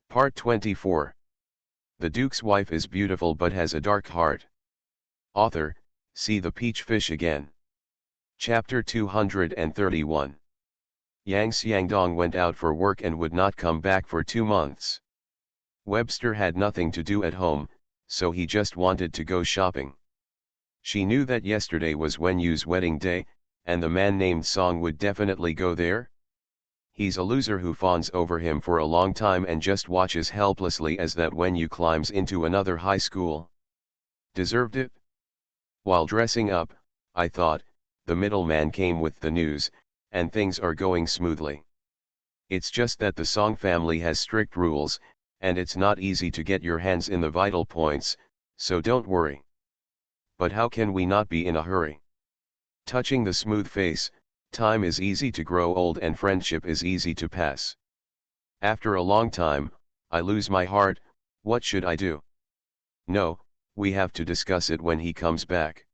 Part 24. The Duke's wife is beautiful but has a dark heart. Author, see the peach fish again. Chapter 231. Yang Xiangdong went out for work and would not come back for 2 months. Webster had nothing to do at home, so he just wanted to go shopping. She knew that yesterday was Wenyu's wedding day, and the man named Song would definitely go there. He's a loser who fawns over him for a long time and just watches helplessly as that Wenyu climbs into another high school. Deserved it? While dressing up, I thought, the middleman came with the news, and things are going smoothly. It's just that the Song family has strict rules, and it's not easy to get your hands in the vital points, so don't worry. But how can we not be in a hurry? Touching the smooth face, time is easy to grow old and friendship is easy to pass. After a long time, I lose my heart. What should I do? No, we have to discuss it when he comes back.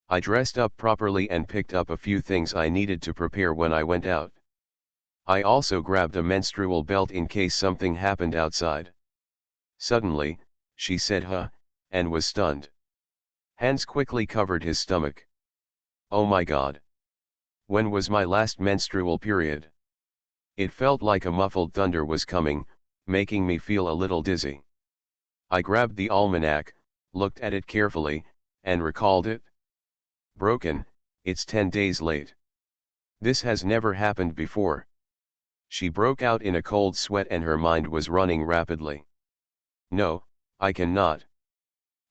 I dressed up properly and picked up a few things I needed to prepare when I went out. I also grabbed a menstrual belt in case something happened outside. Suddenly, she said huh, and was stunned. Hands quickly covered his stomach. Oh my God. When was my last menstrual period? It felt like a muffled thunder was coming, making me feel a little dizzy. I grabbed the almanac, looked at it carefully, and recalled it. Broken, it's 10 days late. This has never happened before. She broke out in a cold sweat and her mind was running rapidly. No, I cannot.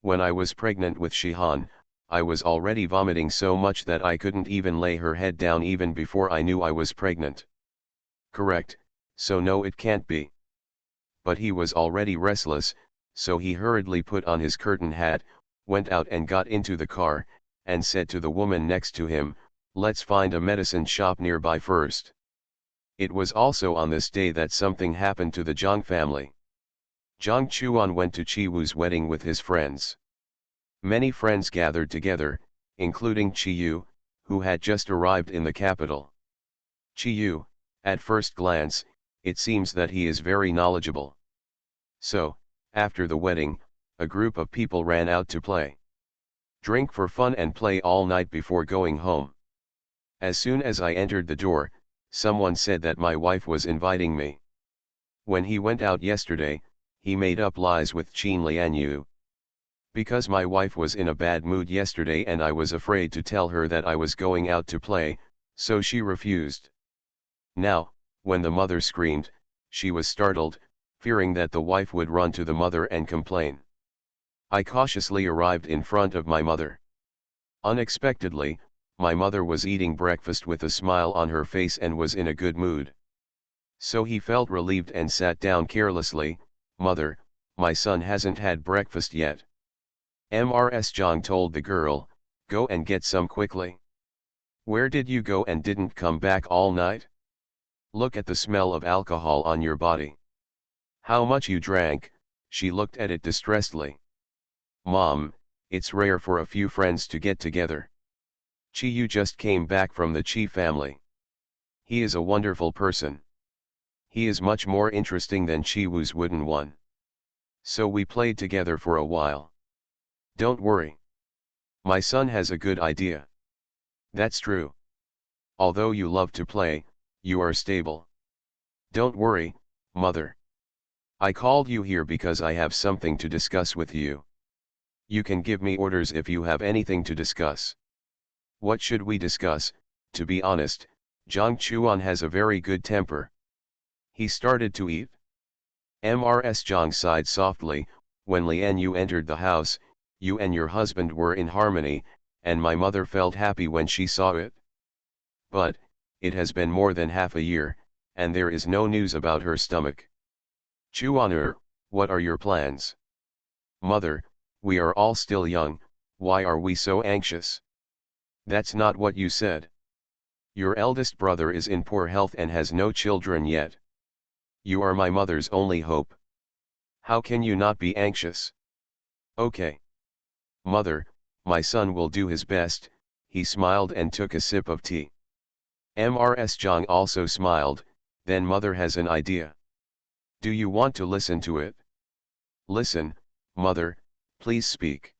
When I was pregnant with Shihan, I was already vomiting so much that I couldn't even lay her head down even before I knew I was pregnant. Correct, so no, it can't be. But he was already restless, so he hurriedly put on his curtain hat, went out and got into the car, and said to the woman next to him, let's find a medicine shop nearby first. It was also on this day that something happened to the Zhang family. Zhang Chuan went to Chiwu's wedding with his friends. Many friends gathered together, including Chiyu, who had just arrived in the capital. Chiyu, at first glance, it seems that he is very knowledgeable. So, after the wedding, a group of people ran out to play. Drink for fun and play all night before going home. As soon as I entered the door, someone said that my wife was inviting me. When he went out yesterday, he made up lies with Qin Lianyu. Because my wife was in a bad mood yesterday and I was afraid to tell her that I was going out to play, so she refused. Now, when the mother screamed, she was startled, fearing that the wife would run to the mother and complain. I cautiously arrived in front of my mother. Unexpectedly, my mother was eating breakfast with a smile on her face and was in a good mood. So he felt relieved and sat down carelessly. Mother, my son hasn't had breakfast yet. Mrs. Zhang told the girl, go and get some quickly. Where did you go and didn't come back all night? Look at the smell of alcohol on your body. How much you drank? She looked at it distressedly. Mom, it's rare for a few friends to get together. Chiyu just came back from the Chi family. He is a wonderful person. He is much more interesting than Chiwu's wooden one. So we played together for a while. Don't worry. My son has a good idea. That's true. Although you love to play, you are stable. Don't worry, mother. I called you here because I have something to discuss with you. You can give me orders if you have anything to discuss. What should we discuss? To be honest, Zhang Chuan has a very good temper. He started to eat. Mrs. Zhang sighed softly. When Lian Yu entered the house, you and your husband were in harmony, and my mother felt happy when she saw it. But, it has been more than half a year, and there is no news about her stomach. Chuaner, what are your plans? Mother, we are all still young, why are we so anxious? That's not what you said. Your eldest brother is in poor health and has no children yet. You are my mother's only hope. How can you not be anxious? Okay. Mother, my son will do his best. He smiled and took a sip of tea. Mrs. Zhang also smiled. Then mother has an idea. Do you want to listen to it? Listen, mother, please speak.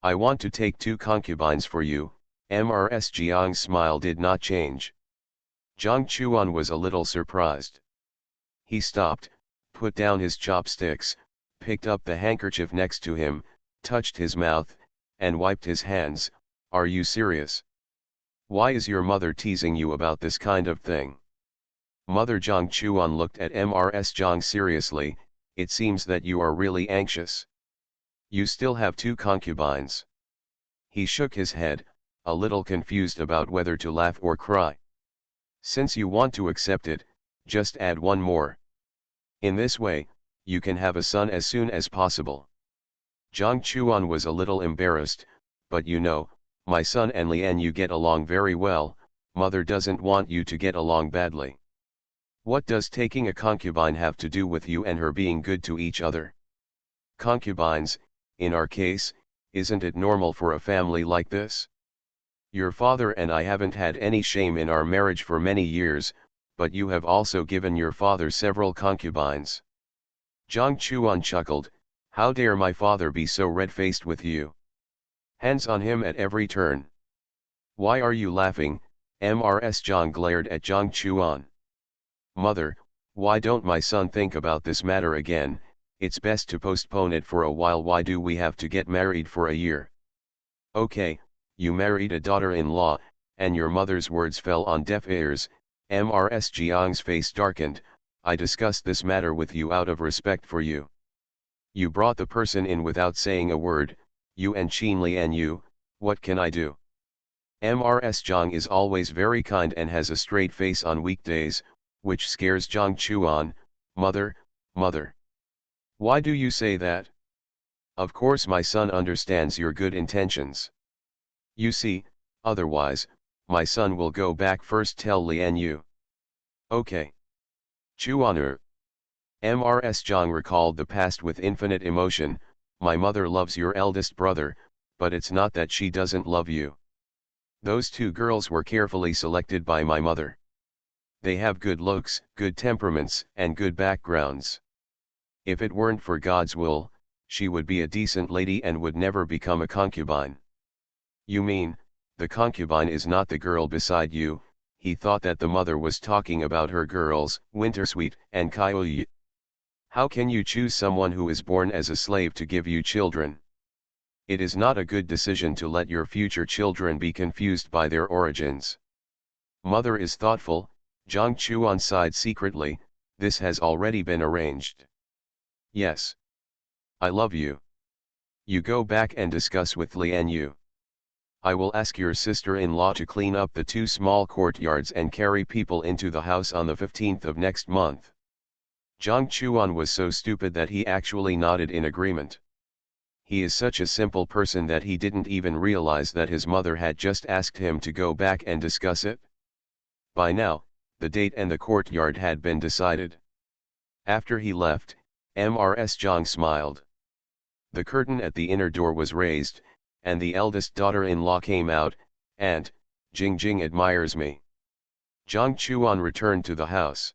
I want to take 2 concubines for you. Mrs. Jiang's smile did not change. Jiang Chuan was a little surprised. He stopped, put down his chopsticks, picked up the handkerchief next to him, touched his mouth, and wiped his hands. Are you serious? Why is your mother teasing you about this kind of thing? Mother Jiang Chuan looked at Mrs. Jiang seriously. It seems that you are really anxious. You still have 2 concubines. He shook his head, a little confused about whether to laugh or cry. Since you want to accept it, just add 1 more. In this way, you can have a son as soon as possible. Jiang Chuan was a little embarrassed, but you know, my son and Lian Yu get along very well. Mother doesn't want you to get along badly. What does taking a concubine have to do with you and her being good to each other? Concubines, in our case, isn't it normal for a family like this? Your father and I haven't had any shame in our marriage for many years, but you have also given your father several concubines. Jiang Chuan chuckled. How dare my father be so red-faced with you? Hands on him at every turn. Why are you laughing? Mrs. Jiang glared at Jiang Chuan. Mother, why don't my son think about this matter again? It's best to postpone it for a while. Why do we have to get married for a year? Okay, you married a daughter-in-law, and your mother's words fell on deaf ears. Mrs. Jiang's face darkened. I discussed this matter with you out of respect for you. You brought the person in without saying a word. You and Qin Lian Yu, what can I do? Mrs. Jiang is always very kind and has a straight face on weekdays, which scares Jiang Chuan. Mother, mother. Why do you say that? Of course my son understands your good intentions. You see, otherwise, my son will go back first. Tell Lian Yu. Okay. Chuaner. Mrs. Jiang recalled the past with infinite emotion. My mother loves your eldest brother, but it's not that she doesn't love you. Those 2 girls were carefully selected by my mother. They have good looks, good temperaments, and good backgrounds. If it weren't for God's will, she would be a decent lady and would never become a concubine. You mean, the concubine is not the girl beside you? He thought that the mother was talking about her girls, Wintersweet and Kaiui. How can you choose someone who is born as a slave to give you children? It is not a good decision to let your future children be confused by their origins. Mother is thoughtful. Jiang Chuan sighed secretly. This has already been arranged. Yes. I love you. You go back and discuss with Lian Yu. I will ask your sister-in-law to clean up the 2 small courtyards and carry people into the house on the 15th of next month. Jiang Chuan was so stupid that he actually nodded in agreement. He is such a simple person that he didn't even realize that his mother had just asked him to go back and discuss it. By now, the date and the courtyard had been decided. After he left, Mrs. Jiang smiled. The curtain at the inner door was raised, and the eldest daughter-in-law came out. Aunt, Jing Jing admires me. Jiang Chuan returned to the house.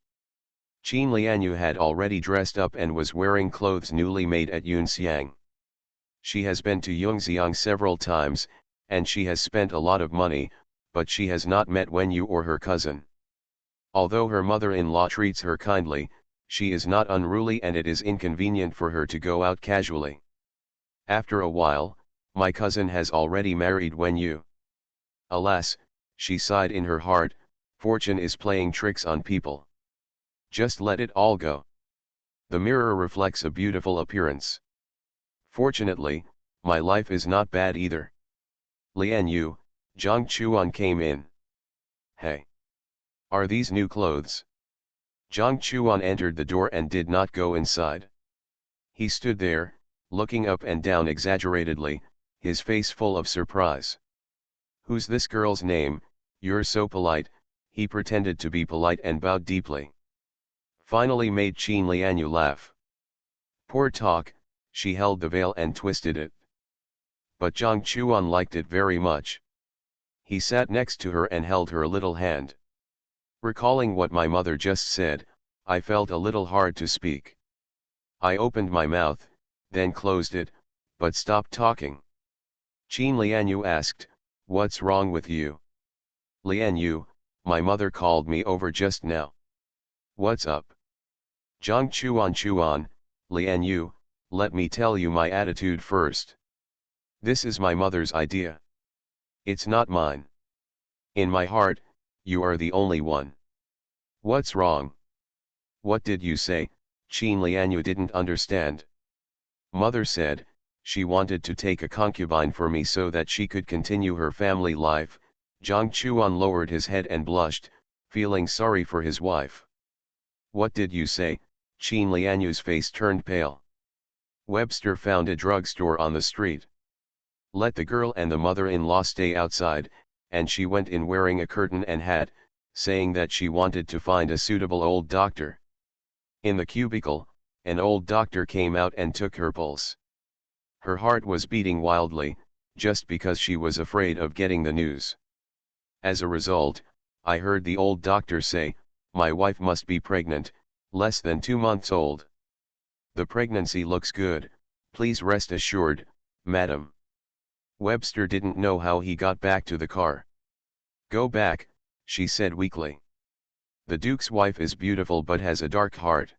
Qin Lianyu had already dressed up and was wearing clothes newly made at Yunxiang. She has been to Yongxiang several times, and she has spent a lot of money, but she has not met Wenyu or her cousin. Although her mother-in-law treats her kindly, she is not unruly and it is inconvenient for her to go out casually. After a while, my cousin has already married Wenyu. Alas, she sighed in her heart, fortune is playing tricks on people. Just let it all go. The mirror reflects a beautiful appearance. Fortunately, my life is not bad either. Lian Yu, Jiang Chuan came in. Hey. Are these new clothes? Jiang Chuan entered the door and did not go inside. He stood there, looking up and down exaggeratedly, his face full of surprise. Who's this girl's name? You're so polite. He pretended to be polite and bowed deeply. Finally made Qin Lianyu laugh. Poor talk, she held the veil and twisted it. But Jiang Chuan liked it very much. He sat next to her and held her little hand. Recalling what my mother just said, I felt a little hard to speak. I opened my mouth, then closed it, but stopped talking. Qin Lianyu asked, "What's wrong with you?" "Lianyu, my mother called me over just now." "What's up?" "Zhang Chuan, Lianyu, let me tell you my attitude first. This is my mother's idea. It's not mine. In my heart, you are the only one." "What's wrong?" "What did you say?" Qin Lianyu didn't understand. "Mother said, she wanted to take a concubine for me so that she could continue her family life." Zhang Chuan lowered his head and blushed, feeling sorry for his wife. "What did you say?" Qin Lianyu's face turned pale. "Webster found a drugstore on the street. Let the girl and the mother-in-law stay outside, and she went in wearing a curtain and hat, saying that she wanted to find a suitable old doctor. In the cubicle, an old doctor came out and took her pulse. Her heart was beating wildly, just because she was afraid of getting the news. As a result, I heard the old doctor say, 'My wife must be pregnant, less than 2 months old. The pregnancy looks good, please rest assured, madam.' Webster didn't know how he got back to the car. 'Go back,' she said weakly. 'The Duke's wife is beautiful but has a dark heart.'"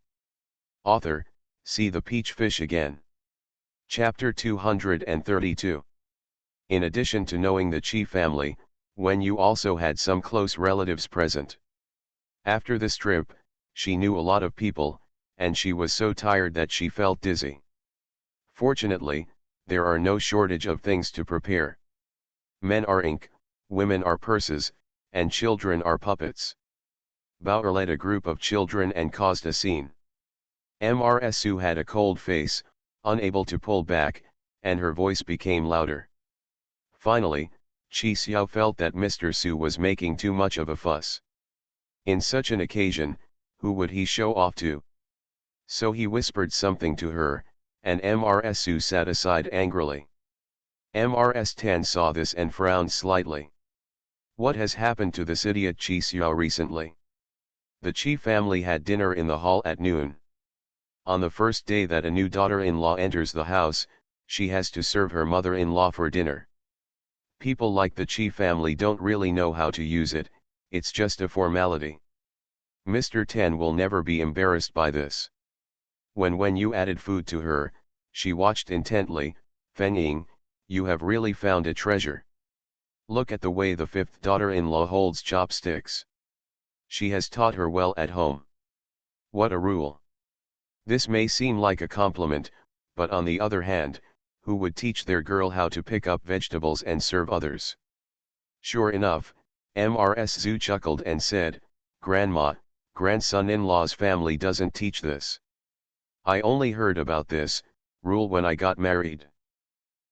Author, see the peach fish again. Chapter 232. In addition to knowing the Qi family, Wen Yu also had some close relatives present. After this trip, she knew a lot of people, and she was so tired that she felt dizzy. Fortunately, there are no shortage of things to prepare. Men are ink, women are purses, and children are puppets. Bauer led a group of children and caused a scene. Mrsu had a cold face, unable to pull back, and her voice became louder. Finally, Chi Xiao felt that Mr. Su was making too much of a fuss. In such an occasion, who would he show off to? So he whispered something to her, and Mrsu sat aside angrily. Mrs. Tan saw this and frowned slightly. What has happened to this idiot Chi Xiao recently? The Chi family had dinner in the hall at noon. On the first day that a new daughter-in-law enters the house, she has to serve her mother-in-law for dinner. People like the Chi family don't really know how to use it, it's just a formality. Mr. Tan will never be embarrassed by this. When you added food to her, she watched intently. "Feng Ying, you have really found a treasure. Look at the way the fifth daughter-in-law holds chopsticks. She has taught her well at home. What a rule." This may seem like a compliment, but on the other hand, who would teach their girl how to pick up vegetables and serve others? Sure enough, Mrs. chuckled and said, "Grandma, grandson-in-law's family doesn't teach this. I only heard about this rule when I got married.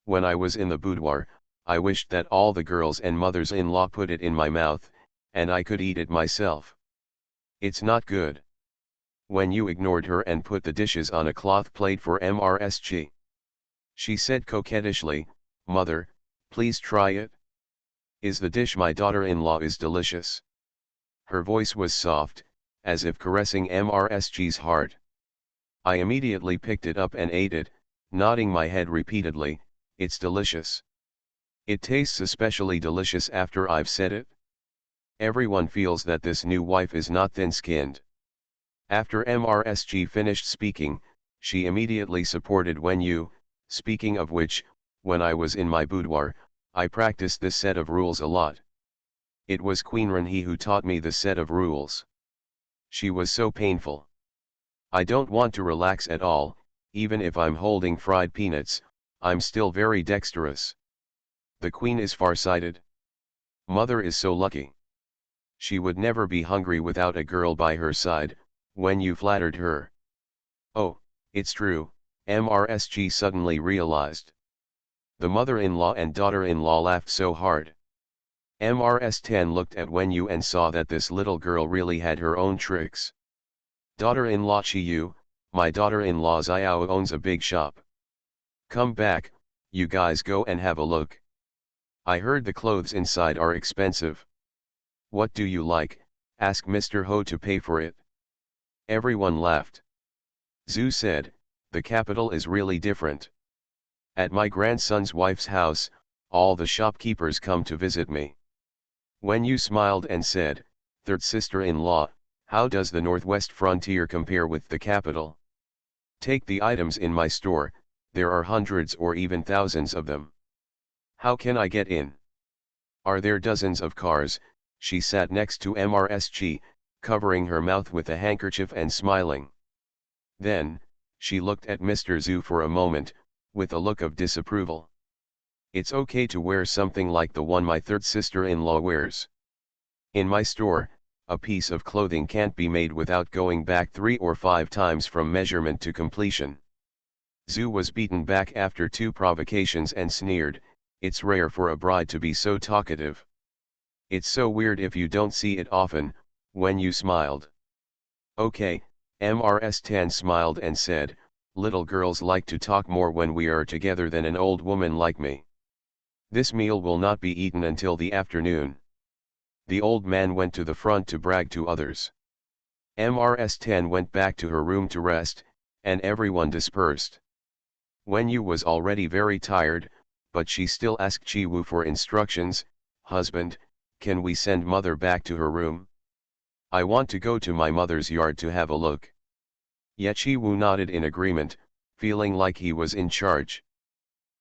When I was in the boudoir, I wished that all the girls and mothers-in-law put it in my mouth, and I could eat it myself. It's not good." When you ignored her and put the dishes on a cloth plate for Mrs. She said coquettishly, "Mother, please try it. Is the dish my daughter-in-law is delicious?" Her voice was soft, as if caressing Mrs.'s heart. I immediately picked it up and ate it, nodding my head repeatedly, "It's delicious. It tastes especially delicious after I've said it." Everyone feels that this new wife is not thin-skinned. After Mrs. finished speaking, she immediately supported Wen Yu, "Speaking of which, when I was in my boudoir, I practiced this set of rules a lot. It was Queen Renhe who taught me the set of rules. She was so painful. I don't want to relax at all, even if I'm holding fried peanuts, I'm still very dexterous. The Queen is farsighted. Mother is so lucky. She would never be hungry without a girl by her side." When you flattered her. "Oh, it's true," Mrs. suddenly realized. The mother-in-law and daughter-in-law laughed so hard. Mrs. Tan looked at Wen Yu and saw that this little girl really had her own tricks. "Daughter-in-law Chi Yu, my daughter-in-law Xiao owns a big shop. Come back, you guys go and have a look. I heard the clothes inside are expensive. What do you like? Ask Mr. Ho to pay for it." Everyone laughed. Zhu said, the capital is really different. At my grandson's wife's house, all the shopkeepers come to visit me. When you smiled and said, third sister-in-law, how does the northwest frontier compare with the capital? Take the items in my store, there are hundreds or even thousands of them. How can I get in? Are there dozens of cars? She sat next to MRSG, covering her mouth with a handkerchief and smiling. Then, she looked at Mr. Zhu for a moment, with a look of disapproval. It's okay to wear something like the one my third sister-in-law wears. In my store, a piece of clothing can't be made without going back 3 or 5 times from measurement to completion. Zhu was beaten back after 2 provocations and sneered, it's rare for a bride to be so talkative. It's so weird if you don't see it often, when you smiled. Okay, Mrs. Tan smiled and said, little girls like to talk more when we are together than an old woman like me. This meal will not be eaten until the afternoon. The old man went to the front to brag to others. Mrs. Tan went back to her room to rest, and everyone dispersed. Wen Yu was already very tired, but she still asked Chi Wu for instructions. Husband, can we send mother back to her room? I want to go to my mother's yard to have a look. Yet Chi Wu nodded in agreement, feeling like he was in charge.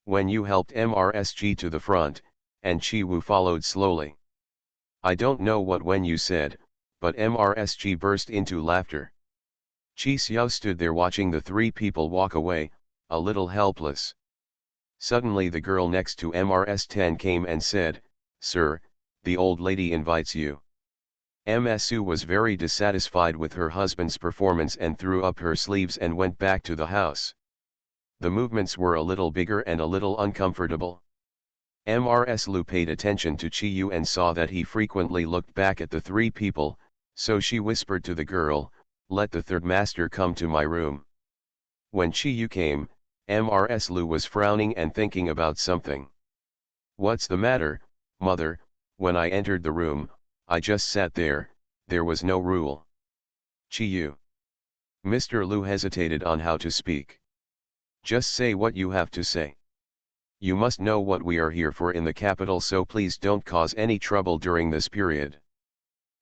Wen Yu helped MRSG to the front, and Chi Wu followed slowly. I don't know what Wen Yu said, but MRSG burst into laughter. Chi Xiao stood there watching the 3 people walk away, a little helpless. Suddenly the girl next to MRS Tan came and said, Sir, the old lady invites you. MSU was very dissatisfied with her husband's performance and threw up her sleeves and went back to the house. The movements were a little bigger and a little uncomfortable. Mrs. Lu paid attention to Chi Yu and saw that he frequently looked back at the 3 people, so she whispered to the girl, let the third master come to my room. When Chi Yu came, Mrs. Lu was frowning and thinking about something. What's the matter, mother? When I entered the room, I just sat there was no rule. Chi Yu. Mr. Lu hesitated on how to speak. Just say what you have to say. You must know what we are here for in the capital, so please don't cause any trouble during this period.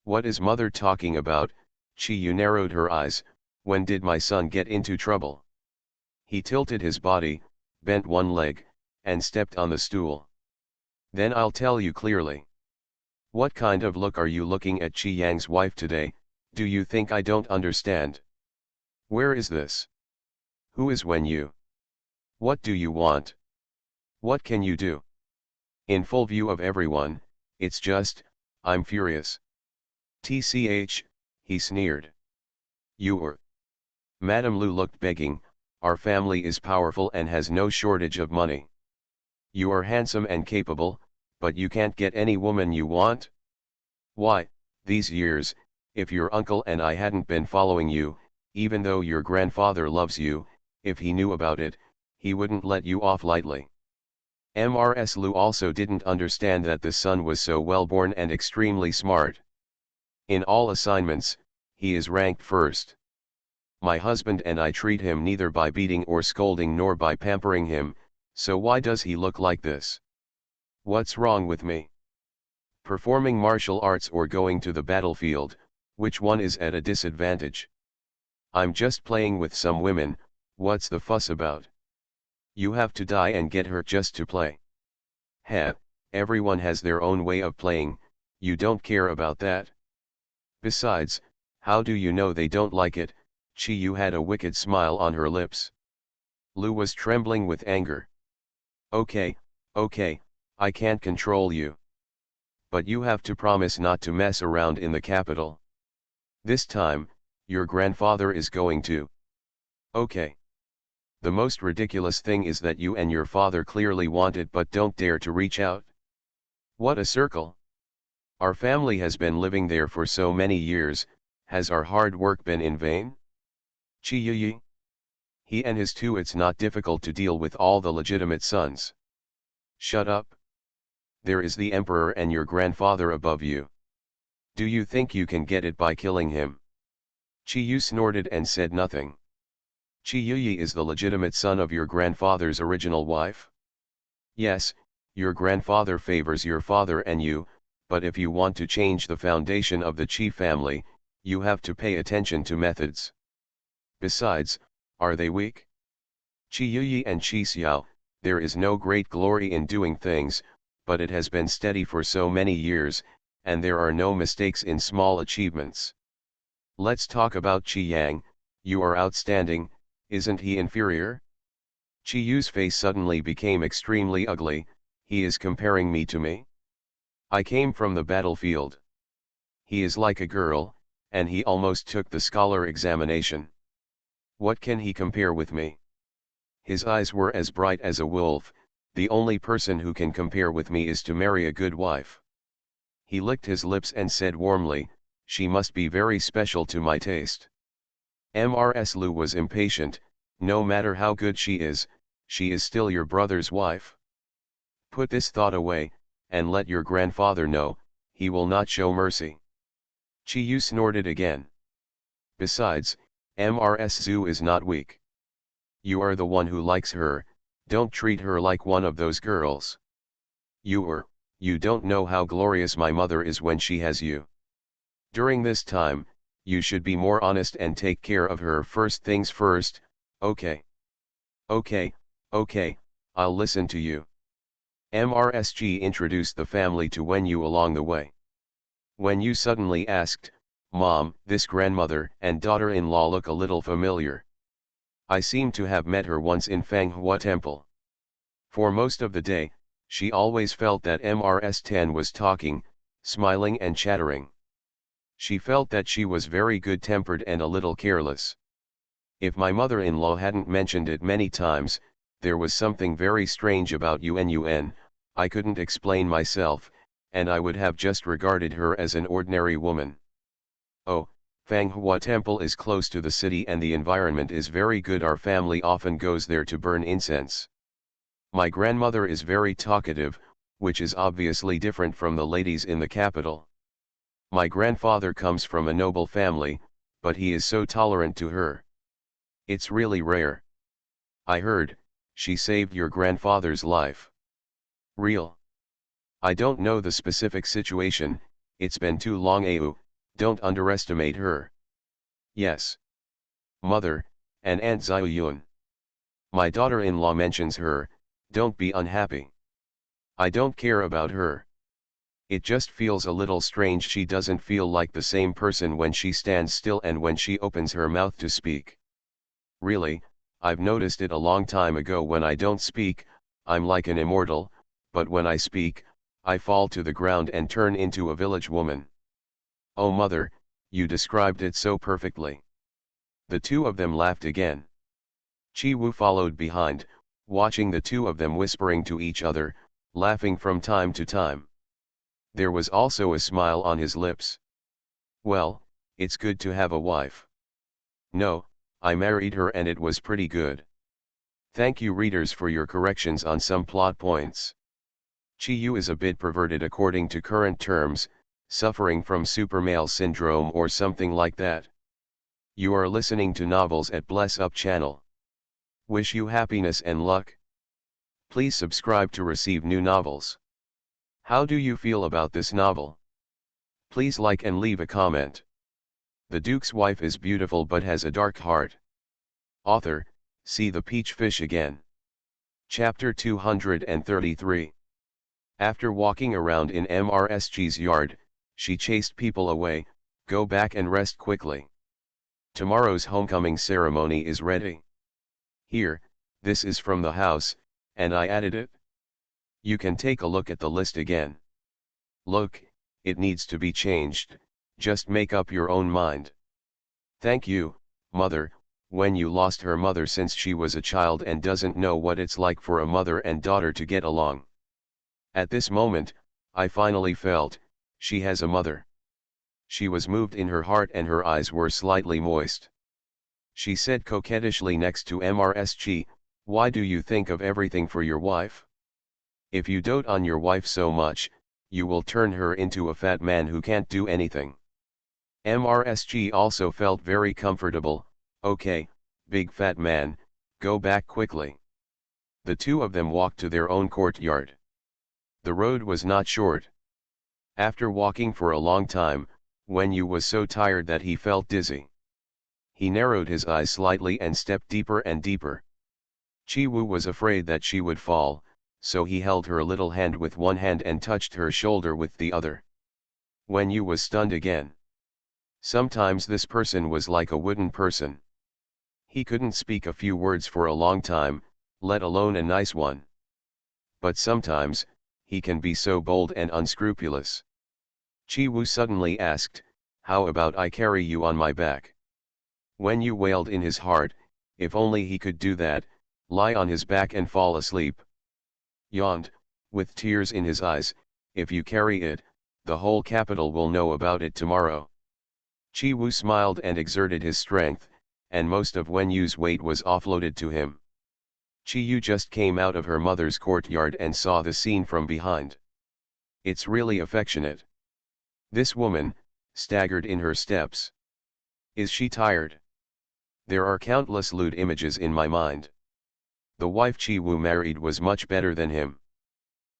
What is mother talking about? Chi Yu narrowed her eyes. When did my son get into trouble? He tilted his body, bent one leg, and stepped on the stool. Then I'll tell you clearly. What kind of look are you looking at Chi Yang's wife today? Do you think I don't understand? Where is this? Who is Wen Yu? What do you want? What can you do? In full view of everyone, it's just, I'm furious. TCH, he sneered. You were. Madame Lu looked begging, our family is powerful and has no shortage of money. You are handsome and capable, but you can't get any woman you want? Why, these years, if your uncle and I hadn't been following you, even though your grandfather loves you, if he knew about it, he wouldn't let you off lightly. Mrs. Lu also didn't understand that the son was so well-born and extremely smart. In all assignments, he is ranked first. My husband and I treat him neither by beating or scolding nor by pampering him, so why does he look like this? What's wrong with me? Performing martial arts or going to the battlefield, which one is at a disadvantage? I'm just playing with some women, what's the fuss about? You have to die and get hurt just to play. Heh, everyone has their own way of playing, you don't care about that. Besides, how do you know they don't like it? Chi Yu had a wicked smile on her lips. Lu was trembling with anger. Okay, I can't control you. But you have to promise not to mess around in the capital. This time, your grandfather is going to. Okay. The most ridiculous thing is that you and your father clearly want it but don't dare to reach out. What a circle. Our family has been living there for so many years, has our hard work been in vain? Chi Yi. He and his 2, it's not difficult to deal with all the legitimate sons. Shut up. There is the emperor and your grandfather above you. Do you think you can get it by killing him? Chi snorted and said nothing. Chi is the legitimate son of your grandfather's original wife? Yes, your grandfather favors your father and you, but if you want to change the foundation of the Chi family, you have to pay attention to methods. Besides, are they weak? Chi Yuyi and Chi Xiao, there is no great glory in doing things, but it has been steady for so many years, and there are no mistakes in small achievements. Let's talk about Chi Yang. You are outstanding, isn't he inferior? Chi Yu's face suddenly became extremely ugly. He is comparing me to me? I came from the battlefield. He is like a girl, and he almost took the scholar examination. What can he compare with me? His eyes were as bright as a wolf. The only person who can compare with me is to marry a good wife. He licked his lips and said warmly, she must be very special to my taste. Mrs. Lu was impatient. No matter how good she is still your brother's wife. Put this thought away, and let your grandfather know, he will not show mercy. Chi Yu snorted again. Besides, Mrs. Zhu is not weak. You are the one who likes her, don't treat her like one of those girls. You don't know how glorious my mother is when she has you. During this time, you should be more honest and take care of her first things first, okay? Okay, I'll listen to you. MRSG introduced the family to Wen Yu along the way. Wen Yu suddenly asked, Mom, this grandmother and daughter-in-law look a little familiar. I seem to have met her once in Fanghua Temple. For most of the day, she always felt that Mrs. Tan was talking, smiling and chattering. She felt that she was very good-tempered and a little careless. If my mother-in-law hadn't mentioned it many times, there was something very strange about Yun. I couldn't explain myself, and I would have just regarded her as an ordinary woman. Oh, Fanghua Temple is close to the city and the environment is very good. Our family often goes there to burn incense. My grandmother is very talkative, which is obviously different from the ladies in the capital. My grandfather comes from a noble family, but he is so tolerant to her. It's really rare. I heard, she saved your grandfather's life. Real? I don't know the specific situation, it's been too long. Don't underestimate her. Yes. Mother, and Aunt Ziyun. My daughter-in-law mentions her, don't be unhappy. I don't care about her. It just feels a little strange. She doesn't feel like the same person when she stands still and when she opens her mouth to speak. Really, I've noticed it a long time ago. When I don't speak, I'm like an immortal, but when I speak, I fall to the ground and turn into a village woman. Oh mother, you described it so perfectly. The two of them laughed again. Chi Wu followed behind, watching the two of them whispering to each other, laughing from time to time. There was also a smile on his lips. Well, it's good to have a wife. No, I married her and it was pretty good. Thank you readers for your corrections on some plot points. Chi Yu is a bit perverted according to current terms, suffering from supermale syndrome or something like that. You are listening to Novels at Bless Up channel. Wish you happiness and luck. Please subscribe to receive new novels. How do you feel about this novel? Please like and leave a comment. The Duke's wife is beautiful but has a dark heart. Author, see the peach fish again. Chapter 233. After walking around in MRSG's yard, she chased people away. Go back and rest quickly. Tomorrow's homecoming ceremony is ready. Here, this is from the house, and I added it. You can take a look at the list again. Look, it needs to be changed, just make up your own mind. Thank you, mother. When you lost her mother since she was a child and doesn't know what it's like for a mother and daughter to get along. At this moment, I finally felt, she has a mother. She was moved in her heart and her eyes were slightly moist. She said coquettishly next to MRSG, why do you think of everything for your wife? If you dote on your wife so much, you will turn her into a fat man who can't do anything. MRSG also felt very comfortable. Okay, big fat man, go back quickly. The two of them walked to their own courtyard. The road was not short. After walking for a long time, Wen Yu was so tired that he felt dizzy. He narrowed his eyes slightly and stepped deeper and deeper. Chi Wu was afraid that she would fall, so he held her little hand with one hand and touched her shoulder with the other. Wen Yu was stunned again. Sometimes this person was like a wooden person. He couldn't speak a few words for a long time, let alone a nice one. But sometimes, he can be so bold and unscrupulous. Chi Wu suddenly asked, "How about I carry you on my back?" Wen Yu wailed in his heart, if only he could do that, lie on his back and fall asleep. Yawned, with tears in his eyes, "If you carry it, the whole capital will know about it tomorrow." Chi Wu smiled and exerted his strength, and most of Wen Yu's weight was offloaded to him. Chi Yu just came out of her mother's courtyard and saw the scene from behind. It's really affectionate. This woman, staggered in her steps. Is she tired? There are countless lewd images in my mind. The wife Chi Wu married was much better than him.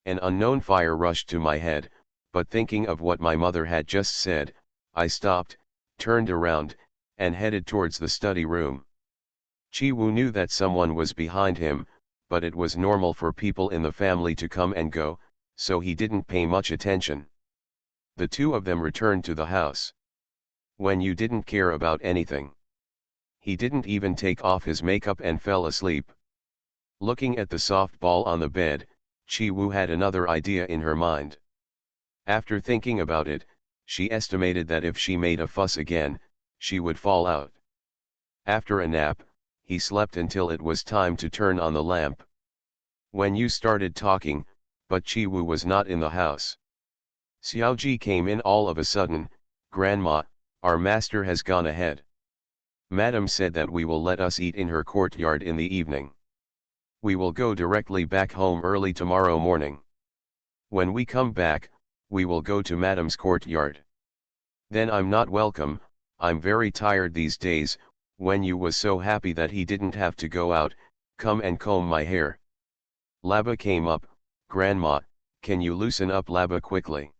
An unknown fire rushed to my head, but thinking of what my mother had just said, I stopped, turned around, and headed towards the study room. Chi Wu knew that someone was behind him, but it was normal for people in the family to come and go, so he didn't pay much attention. The two of them returned to the house. Wen Yu didn't care about anything. He didn't even take off his makeup and fell asleep. Looking at the soft ball on the bed, Chi Wu had another idea in her mind. After thinking about it, she estimated that if she made a fuss again, she would fall out. After a nap, he slept until it was time to turn on the lamp. Wen Yu started talking, but Chi Wu was not in the house. Xiaoji came in all of a sudden. "Grandma, our master has gone ahead. Madam said that we will let us eat in her courtyard in the evening. We will go directly back home early tomorrow morning. When we come back, we will go to Madam's courtyard. Then I'm not welcome. I'm very tired these days." Wen Yu was so happy that he didn't have to go out. "Come and comb my hair." Laba came up. "Grandma, can you loosen up Laba quickly?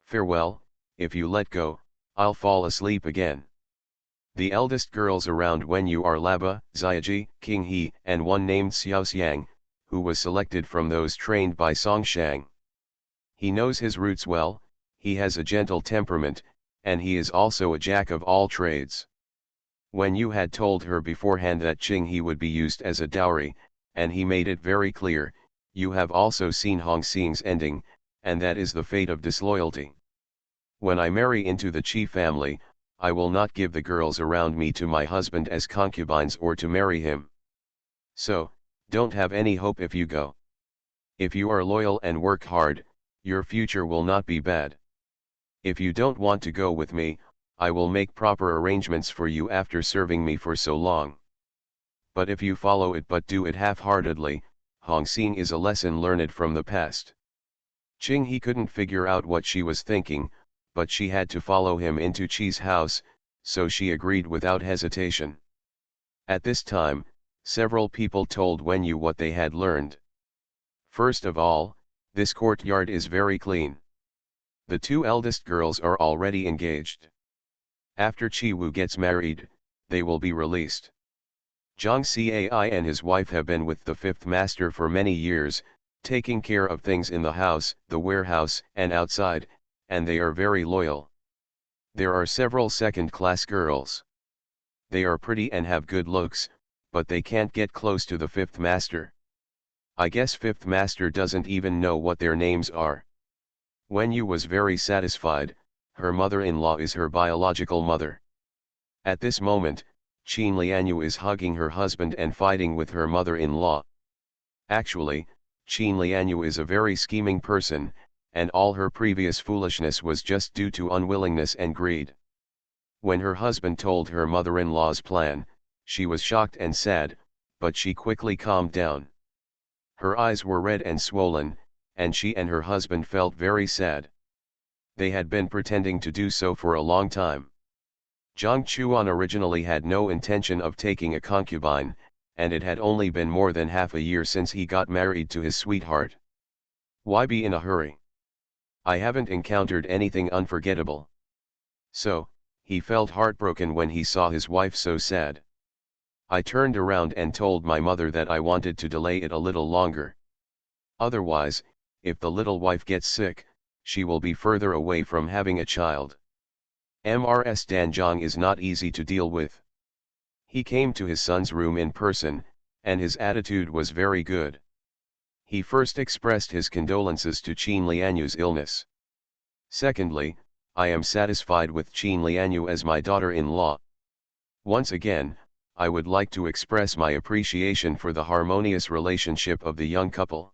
Farewell, if you let go, I'll fall asleep again." The eldest girls around Wen Yu are Laba, Xiaoji, King He, and one named Xiaoxiang, who was selected from those trained by Song Shang. He knows his roots well, he has a gentle temperament, and he is also a jack of all trades. Wen Yu had told her beforehand that Qing He would be used as a dowry, and he made it very clear, "You have also seen Hong Xing's ending, and that is the fate of disloyalty. When I marry into the Qi family, I will not give the girls around me to my husband as concubines or to marry him. So, don't have any hope if you go. If you are loyal and work hard, your future will not be bad. If you don't want to go with me, I will make proper arrangements for you after serving me for so long. But if you follow it but do it half-heartedly, Hong Xing is a lesson learned from the past." Qing He couldn't figure out what she was thinking, but she had to follow him into Qi's house, so she agreed without hesitation. At this time, several people told Wen Yu what they had learned. First of all, this courtyard is very clean. The two eldest girls are already engaged. After Chi Wu gets married, they will be released. Zhang Cai and his wife have been with the fifth master for many years, taking care of things in the house, the warehouse, and outside, and they are very loyal. There are several second-class girls. They are pretty and have good looks, but they can't get close to the fifth master. I guess fifth master doesn't even know what their names are. Wen Yu was very satisfied. Her mother-in-law is her biological mother. At this moment, Qin Lianyu is hugging her husband and fighting with her mother-in-law. Actually, Qin Lianyu is a very scheming person, and all her previous foolishness was just due to unwillingness and greed. When her husband told her mother-in-law's plan, she was shocked and sad, but she quickly calmed down. Her eyes were red and swollen, and she and her husband felt very sad. They had been pretending to do so for a long time. Zhang Chuan originally had no intention of taking a concubine, and it had only been more than half a year since he got married to his sweetheart. Why be in a hurry? I haven't encountered anything unforgettable. So, he felt heartbroken when he saw his wife so sad. I turned around and told my mother that I wanted to delay it a little longer. Otherwise, if the little wife gets sick, she will be further away from having a child. Mrs. Danjiang is not easy to deal with. He came to his son's room in person, and his attitude was very good. He first expressed his condolences to Qin Lianyu's illness. Secondly, I am satisfied with Qin Lianyu as my daughter-in-law. Once again, I would like to express my appreciation for the harmonious relationship of the young couple.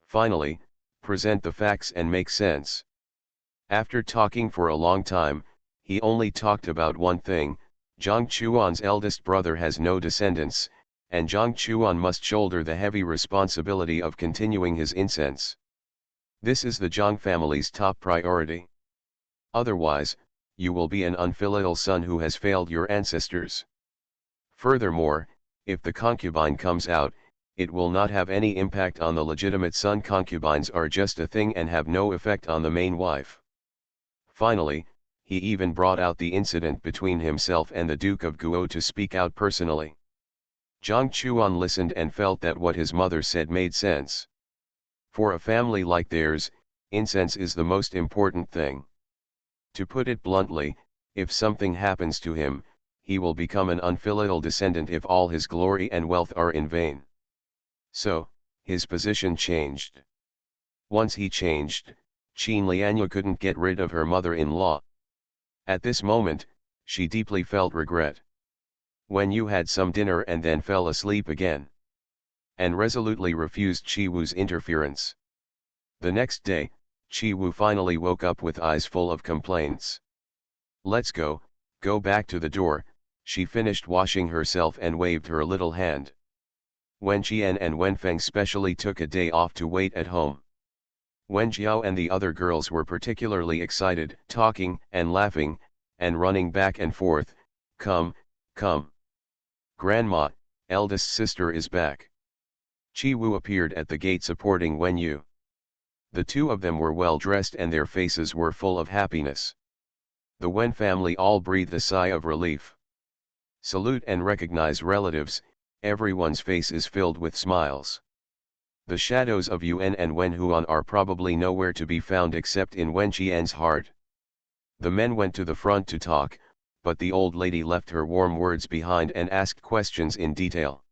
Finally, present the facts and make sense. After talking for a long time, he only talked about one thing: Zhang Chuan's eldest brother has no descendants, and Zhang Chuan must shoulder the heavy responsibility of continuing his incense. This is the Zhang family's top priority. Otherwise, you will be an unfilial son who has failed your ancestors. Furthermore, if the concubine comes out, it will not have any impact on the legitimate son. Concubines are just a thing and have no effect on the main wife. Finally, he even brought out the incident between himself and the Duke of Guo to speak out personally. Zhang Chuan listened and felt that what his mother said made sense. For a family like theirs, incense is the most important thing. To put it bluntly, if something happens to him, he will become an unfilial descendant if all his glory and wealth are in vain. So, his position changed. Once he changed, Qin Lianyu couldn't get rid of her mother-in-law. At this moment, she deeply felt regret. When you had some dinner and then fell asleep again, and resolutely refused Qi Wu's interference. The next day, Qi Wu finally woke up with eyes full of complaints. Let's go back to the door. She finished washing herself and waved her little hand. Wen Qian and Wen Feng specially took a day off to wait at home. Wen Jiao and the other girls were particularly excited, talking and laughing, and running back and forth. Come. Grandma, eldest sister is back. Qi Wu appeared at the gate supporting Wen Yu. The two of them were well dressed and their faces were full of happiness. The Wen family all breathed a sigh of relief. Salute and recognize relatives, everyone's face is filled with smiles. The shadows of Yuan and Wen Huan are probably nowhere to be found except in Wen Qian's heart. The men went to the front to talk, but the old lady left her warm words behind and asked questions in detail.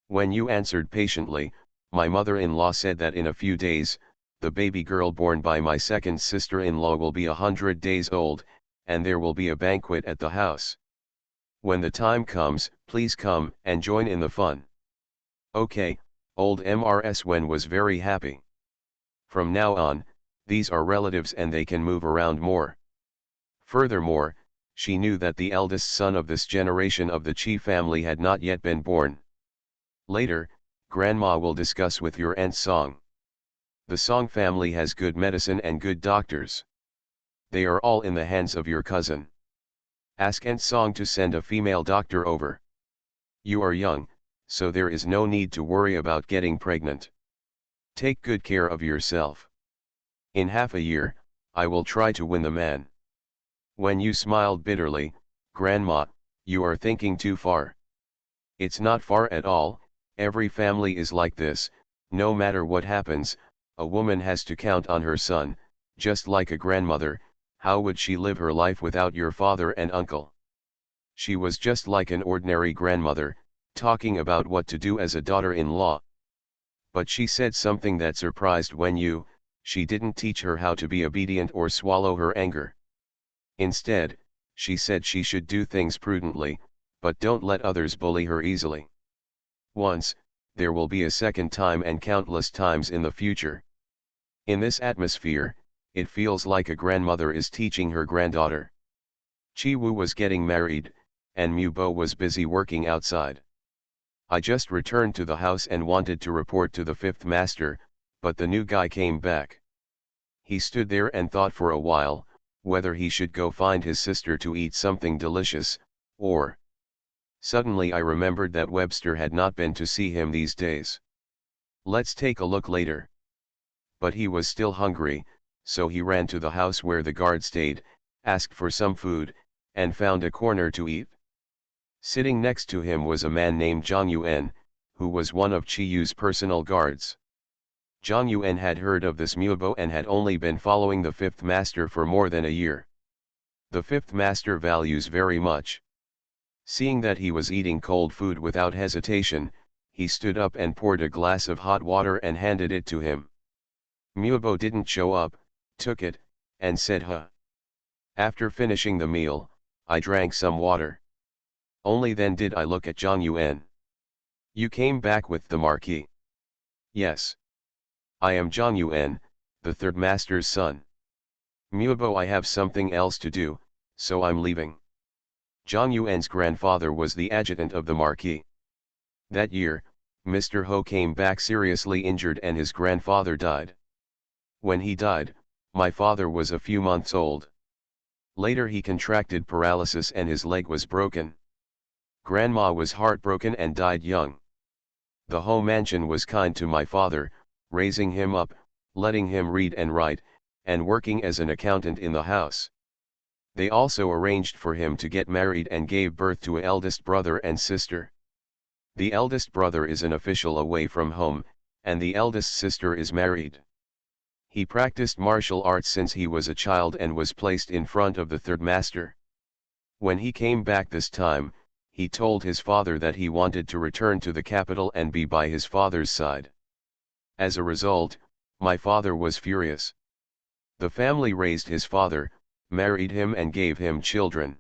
Wen Yu answered patiently, my mother-in-law said that in a few days, the baby girl born by my second sister-in-law will be 100 days old, and there will be a banquet at the house. When the time comes, please come and join in the fun. Okay, old Mrs. Wen was very happy. From now on, these are relatives and they can move around more. Furthermore, she knew that the eldest son of this generation of the Qi family had not yet been born. Later, Grandma will discuss with your Aunt Song. The Song family has good medicine and good doctors. They are all in the hands of your cousin. Ask Aunt Song to send a female doctor over. You are young, so there is no need to worry about getting pregnant. Take good care of yourself. In half a year, I will try to win the man. When you smiled bitterly, Grandma, you are thinking too far. It's not far at all. Every family is like this. No matter what happens, a woman has to count on her son, just like a grandmother. How would she live her life without your father and uncle? She was just like an ordinary grandmother, talking about what to do as a daughter-in-law. But she said something that surprised Wen Yu. She didn't teach her how to be obedient or swallow her anger. Instead, she said she should do things prudently, but don't let others bully her easily. Once, there will be a second time and countless times in the future. In this atmosphere, it feels like a grandmother is teaching her granddaughter. Qi Wu was getting married, and Mu Bo was busy working outside. I just returned to the house and wanted to report to the fifth master, but the new guy came back. He stood there and thought for a while. whether he should go find his sister to eat something delicious, or... Suddenly I remembered that Webster had not been to see him these days. Let's take a look later. But he was still hungry, so he ran to the house where the guard stayed, asked for some food, and found a corner to eat. Sitting next to him was a man named Zhang Yuan, who was one of Chi Yu's personal guards. Zhang Yuan had heard of this Mubo and had only been following the fifth master for more than a year. The fifth master values very much. Seeing that he was eating cold food without hesitation, he stood up and poured a glass of hot water and handed it to him. Mubo didn't show up, took it, and said huh. After finishing the meal, I drank some water. Only then did I look at Zhang Yuan. You came back with the Marquis? Yes. I am Zhang Yuan, the third master's son. Mubo, I have something else to do, so I'm leaving. Zhang Yuan's grandfather was the adjutant of the Marquis. That year, Mr. Ho came back seriously injured and his grandfather died. When he died, my father was a few months old. Later he contracted paralysis and his leg was broken. Grandma was heartbroken and died young. The Ho mansion was kind to my father, raising him up, letting him read and write, and working as an accountant in the house. They also arranged for him to get married and gave birth to an eldest brother and sister. The eldest brother is an official away from home, and the eldest sister is married. He practiced martial arts since he was a child and was placed in front of the third master. When he came back this time, he told his father that he wanted to return to the capital and be by his father's side. As a result, my father was furious. The family raised his father, married him and gave him children.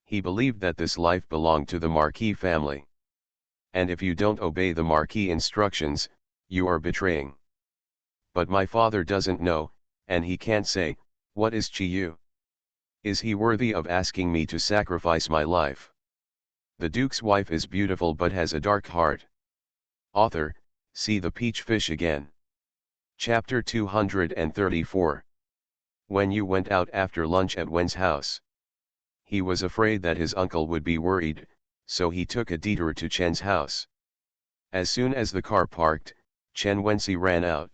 He believed that this life belonged to the Marquis family. And if you don't obey the Marquis instructions, you are betraying. But my father doesn't know, and he can't say, what is Chi Yu? Is he worthy of asking me to sacrifice my life? The Duke's wife is beautiful but has a dark heart. Author, see the peach fish again. Chapter 234. When you went out after lunch at Wen's house. He was afraid that his uncle would be worried, so he took a detour to Chen's house. As soon as the car parked, Chen Wenxi ran out.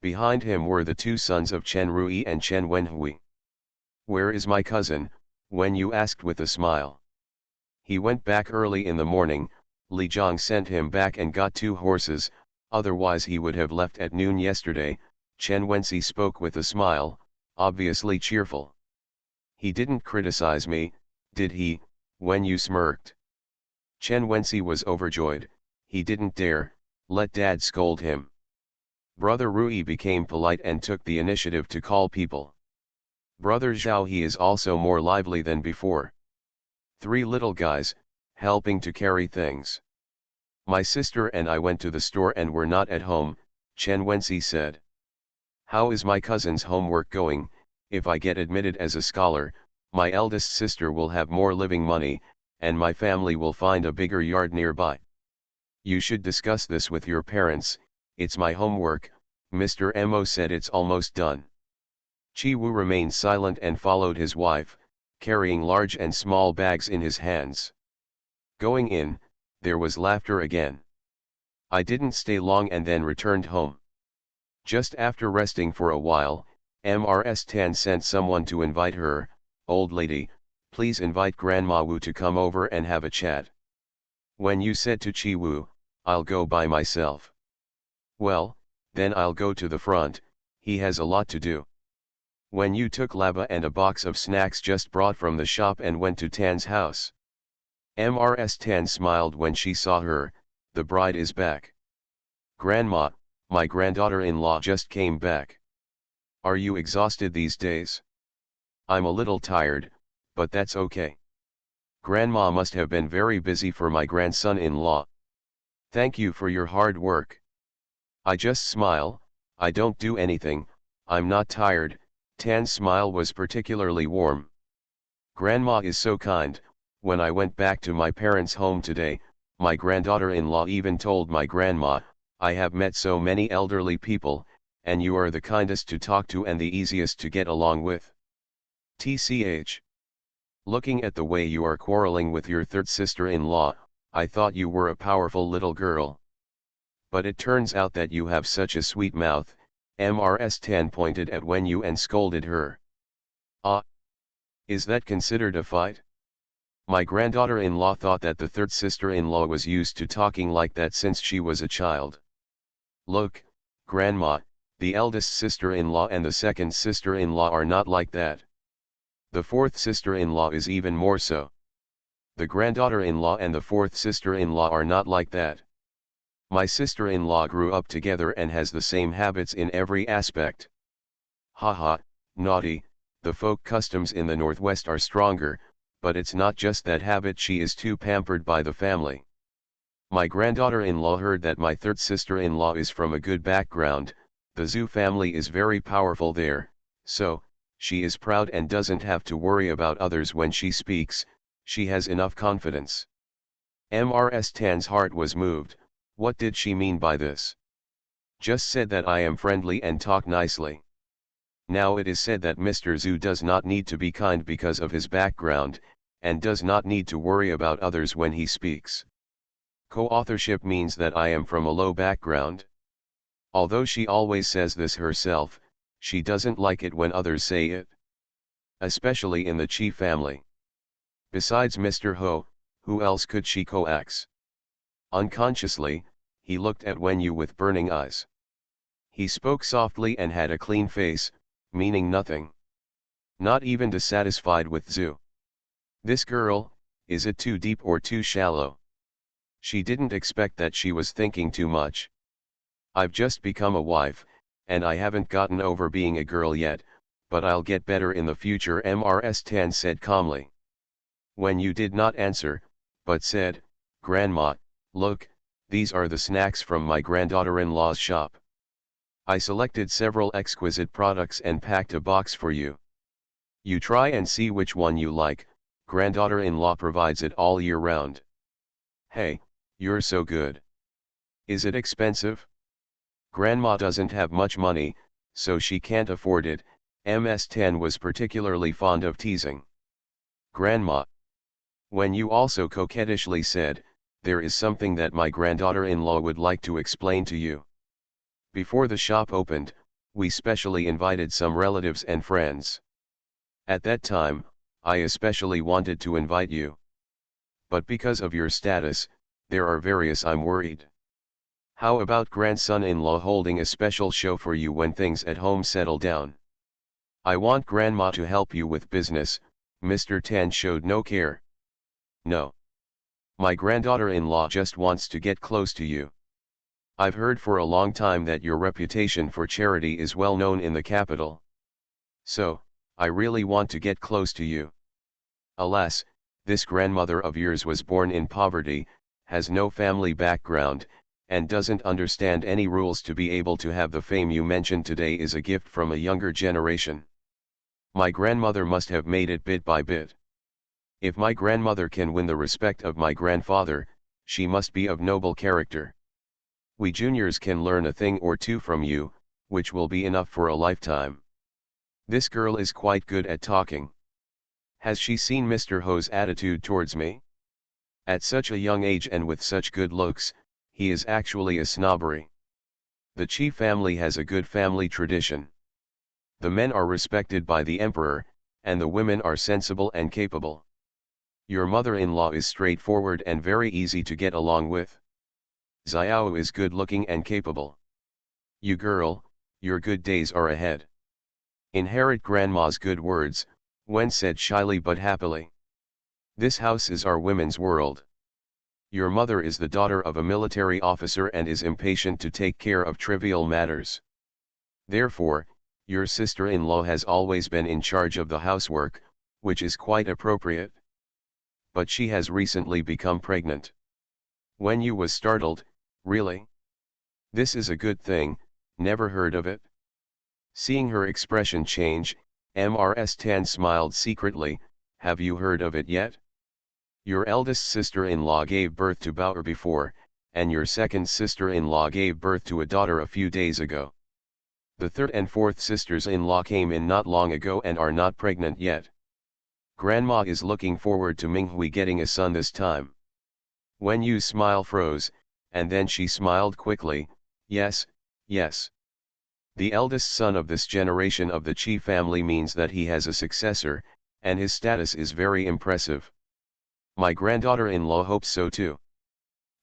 Behind him were the two sons of Chen Rui and Chen Wenhui. Where is my cousin? Wen Yu asked with a smile. He went back early in the morning. Li Zhang sent him back and got 2 horses, otherwise he would have left at noon yesterday. Chen Wenxi spoke with a smile, obviously cheerful. He didn't criticize me, did he? Wen Yu smirked. Chen Wenxi was overjoyed. He didn't dare let Dad scold him. Brother Rui became polite and took the initiative to call people. Brother Zhao, he is also more lively than before. 3 little guys, helping to carry things. My sister and I went to the store and were not at home, Chen Wenxi said. How is my cousin's homework going? If I get admitted as a scholar, my eldest sister will have more living money, and my family will find a bigger yard nearby. You should discuss this with your parents. It's my homework, Mr. Mo said. It's almost done. Chi Wu remained silent and followed his wife, carrying large and small bags in his hands. Going in, there was laughter again. I didn't stay long and then returned home. Just after resting for a while, Mrs. Tan sent someone to invite her. Old lady, please invite Grandma Wu to come over and have a chat. When you said to Chi Wu, I'll go by myself. Well, then I'll go to the front, he has a lot to do. When you took lava and a box of snacks just brought from the shop and went to Tan's house. Mrs. Tan smiled when she saw her. The bride is back. Grandma, my granddaughter-in-law just came back. Are you exhausted these days? I'm a little tired, but that's okay. Grandma must have been very busy for my grandson-in-law. Thank you for your hard work. I just smile, I don't do anything, I'm not tired. Tan's smile was particularly warm. Grandma is so kind. When I went back to my parents' home today, my granddaughter-in-law even told my grandma, I have met so many elderly people, and you are the kindest to talk to and the easiest to get along with. TCH. Looking at the way you are quarreling with your third sister-in-law, I thought you were a powerful little girl. But it turns out that you have such a sweet mouth. Mrs. Tan pointed at Wenyu and scolded her. Ah! Is that considered a fight? My granddaughter-in-law thought that the third sister-in-law was used to talking like that since she was a child. Look, Grandma, the eldest sister-in-law and the second sister-in-law are not like that. The fourth sister-in-law is even more so. The granddaughter-in-law and the fourth sister-in-law are not like that. My sister-in-law grew up together and has the same habits in every aspect. Haha, naughty, the folk customs in the Northwest are stronger, but it's not just that habit, she is too pampered by the family. My granddaughter-in-law heard that my third sister-in-law is from a good background, the Zhu family is very powerful there, so, she is proud and doesn't have to worry about others when she speaks, she has enough confidence. Mrs. Tan's heart was moved. What did she mean by this? Just said that I am friendly and talk nicely. Now it is said that Mr. Zhu does not need to be kind because of his background, and does not need to worry about others when he speaks. Co-authorship means that I am from a low background. Although she always says this herself, she doesn't like it when others say it. Especially in the Chi family. Besides Mr. Ho, who else could she coax? Unconsciously, he looked at Wenyu with burning eyes. He spoke softly and had a clean face, meaning nothing. Not even dissatisfied with Zhu. This girl, is it too deep or too shallow? She didn't expect that she was thinking too much. I've just become a wife, and I haven't gotten over being a girl yet, but I'll get better in the future, Mrs. Tan said calmly. Wenyu did not answer, but said, Grandma, look, these are the snacks from my granddaughter-in-law's shop. I selected several exquisite products and packed a box for you. You try and see which one you like, granddaughter-in-law provides it all year round. Hey, you're so good. Is it expensive? Grandma doesn't have much money, so she can't afford it. Ms. Tan was particularly fond of teasing. Grandma. Wenyu also coquettishly said, there is something that my granddaughter-in-law would like to explain to you. Before the shop opened, we specially invited some relatives and friends. At that time, I especially wanted to invite you. But because of your status, there are various I'm worried. How about grandson-in-law holding a special show for you when things at home settle down? I want Grandma to help you with business. Mr. Tan showed no care. No. My granddaughter-in-law just wants to get close to you. I've heard for a long time that your reputation for charity is well known in the capital. So, I really want to get close to you. Alas, this grandmother of yours was born in poverty, has no family background, and doesn't understand any rules to be able to have the fame you mentioned today is a gift from a younger generation. My grandmother must have made it bit by bit. If my grandmother can win the respect of my grandfather, she must be of noble character. We juniors can learn a thing or two from you, which will be enough for a lifetime. This girl is quite good at talking. Has she seen Mr. Ho's attitude towards me? At such a young age and with such good looks, he is actually a snobbery. The Chi family has a good family tradition. The men are respected by the emperor, and the women are sensible and capable. Your mother-in-law is straightforward and very easy to get along with. Xiao is good-looking and capable. You girl, your good days are ahead. Inherit Grandma's good words, Wen said shyly but happily. This house is our women's world. Your mother is the daughter of a military officer and is impatient to take care of trivial matters. Therefore, your sister-in-law has always been in charge of the housework, which is quite appropriate. But she has recently become pregnant. Wenyu was startled, really? This is a good thing, never heard of it. Seeing her expression change, Mrs. Tan smiled secretly, have you heard of it yet? Your eldest sister-in-law gave birth to Bauer before, and your second sister-in-law gave birth to a daughter a few days ago. The third and fourth sisters-in-law came in not long ago and are not pregnant yet. Grandma is looking forward to Minghui getting a son this time. Wen Yu's smile froze, and then she smiled quickly. Yes, yes. The eldest son of this generation of the Qi family means that he has a successor, and his status is very impressive. My granddaughter-in-law hopes so too.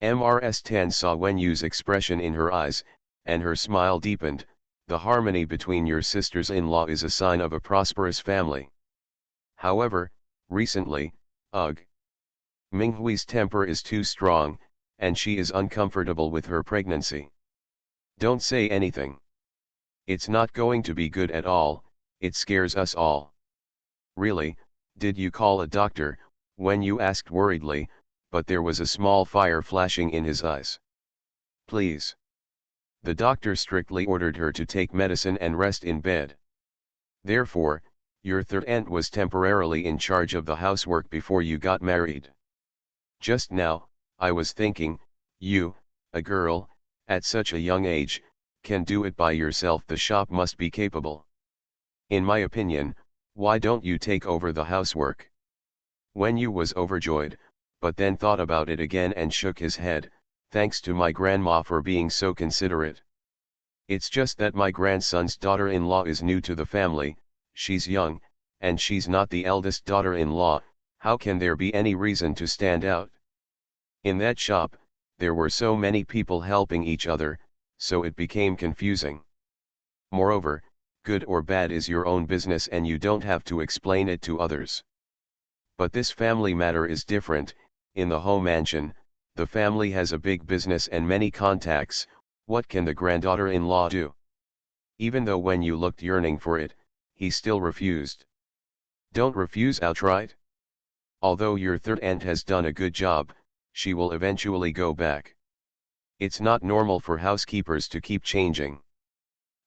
Mrs. Tan saw Wen Yu's expression in her eyes, and her smile deepened. The harmony between your sisters-in-law is a sign of a prosperous family. However, recently, Minghui's temper is too strong, and she is uncomfortable with her pregnancy. Don't say anything. It's not going to be good at all, it scares us all. Really, did you call a doctor? Wen Yu asked worriedly, but there was a small fire flashing in his eyes. Please. The doctor strictly ordered her to take medicine and rest in bed. Therefore, your third aunt was temporarily in charge of the housework before you got married. Just now, I was thinking, you, a girl, at such a young age, can do it by yourself. The shop must be capable. In my opinion, why don't you take over the housework? Wen Yu was overjoyed, but then thought about it again and shook his head. Thanks to my grandma for being so considerate. It's just that my grandson's daughter-in-law is new to the family, she's young, and she's not the eldest daughter-in-law. How can there be any reason to stand out? In that shop, there were so many people helping each other, so it became confusing. Moreover, good or bad is your own business and you don't have to explain it to others. But this family matter is different. In the home mansion, the family has a big business and many contacts. What can the granddaughter-in-law do? Even though Wen Yu looked yearning for it, he still refused. Don't refuse outright. Although your third aunt has done a good job, she will eventually go back. It's not normal for housekeepers to keep changing.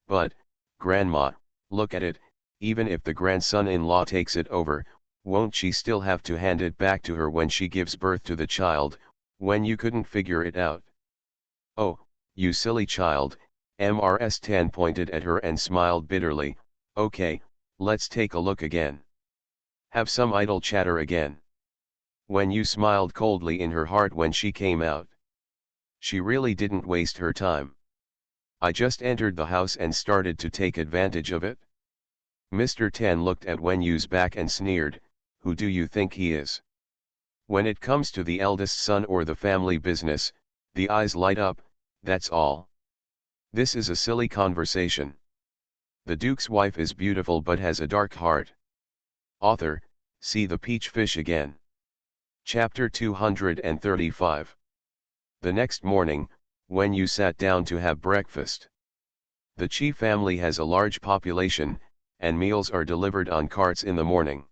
But, Grandma, look at it, even if the grandson-in-law takes it over, won't she still have to hand it back to her when she gives birth to the child? When you couldn't figure it out. Oh, you silly child, Mrs. Tan pointed at her and smiled bitterly. Okay, let's take a look again. Have some idle chatter again. Wen Yu smiled coldly in her heart when she came out. She really didn't waste her time. I just entered the house and started to take advantage of it. Mr. Tan looked at Wen Yu's back and sneered, who do you think he is? When it comes to the eldest son or the family business, the eyes light up, that's all. This is a silly conversation. The Duke's wife is beautiful but has a dark heart. Author, see the peach fish again. Chapter 235. The next morning, Wen Yu sat down to have breakfast. The Qi family has a large population, and meals are delivered on carts in the morning.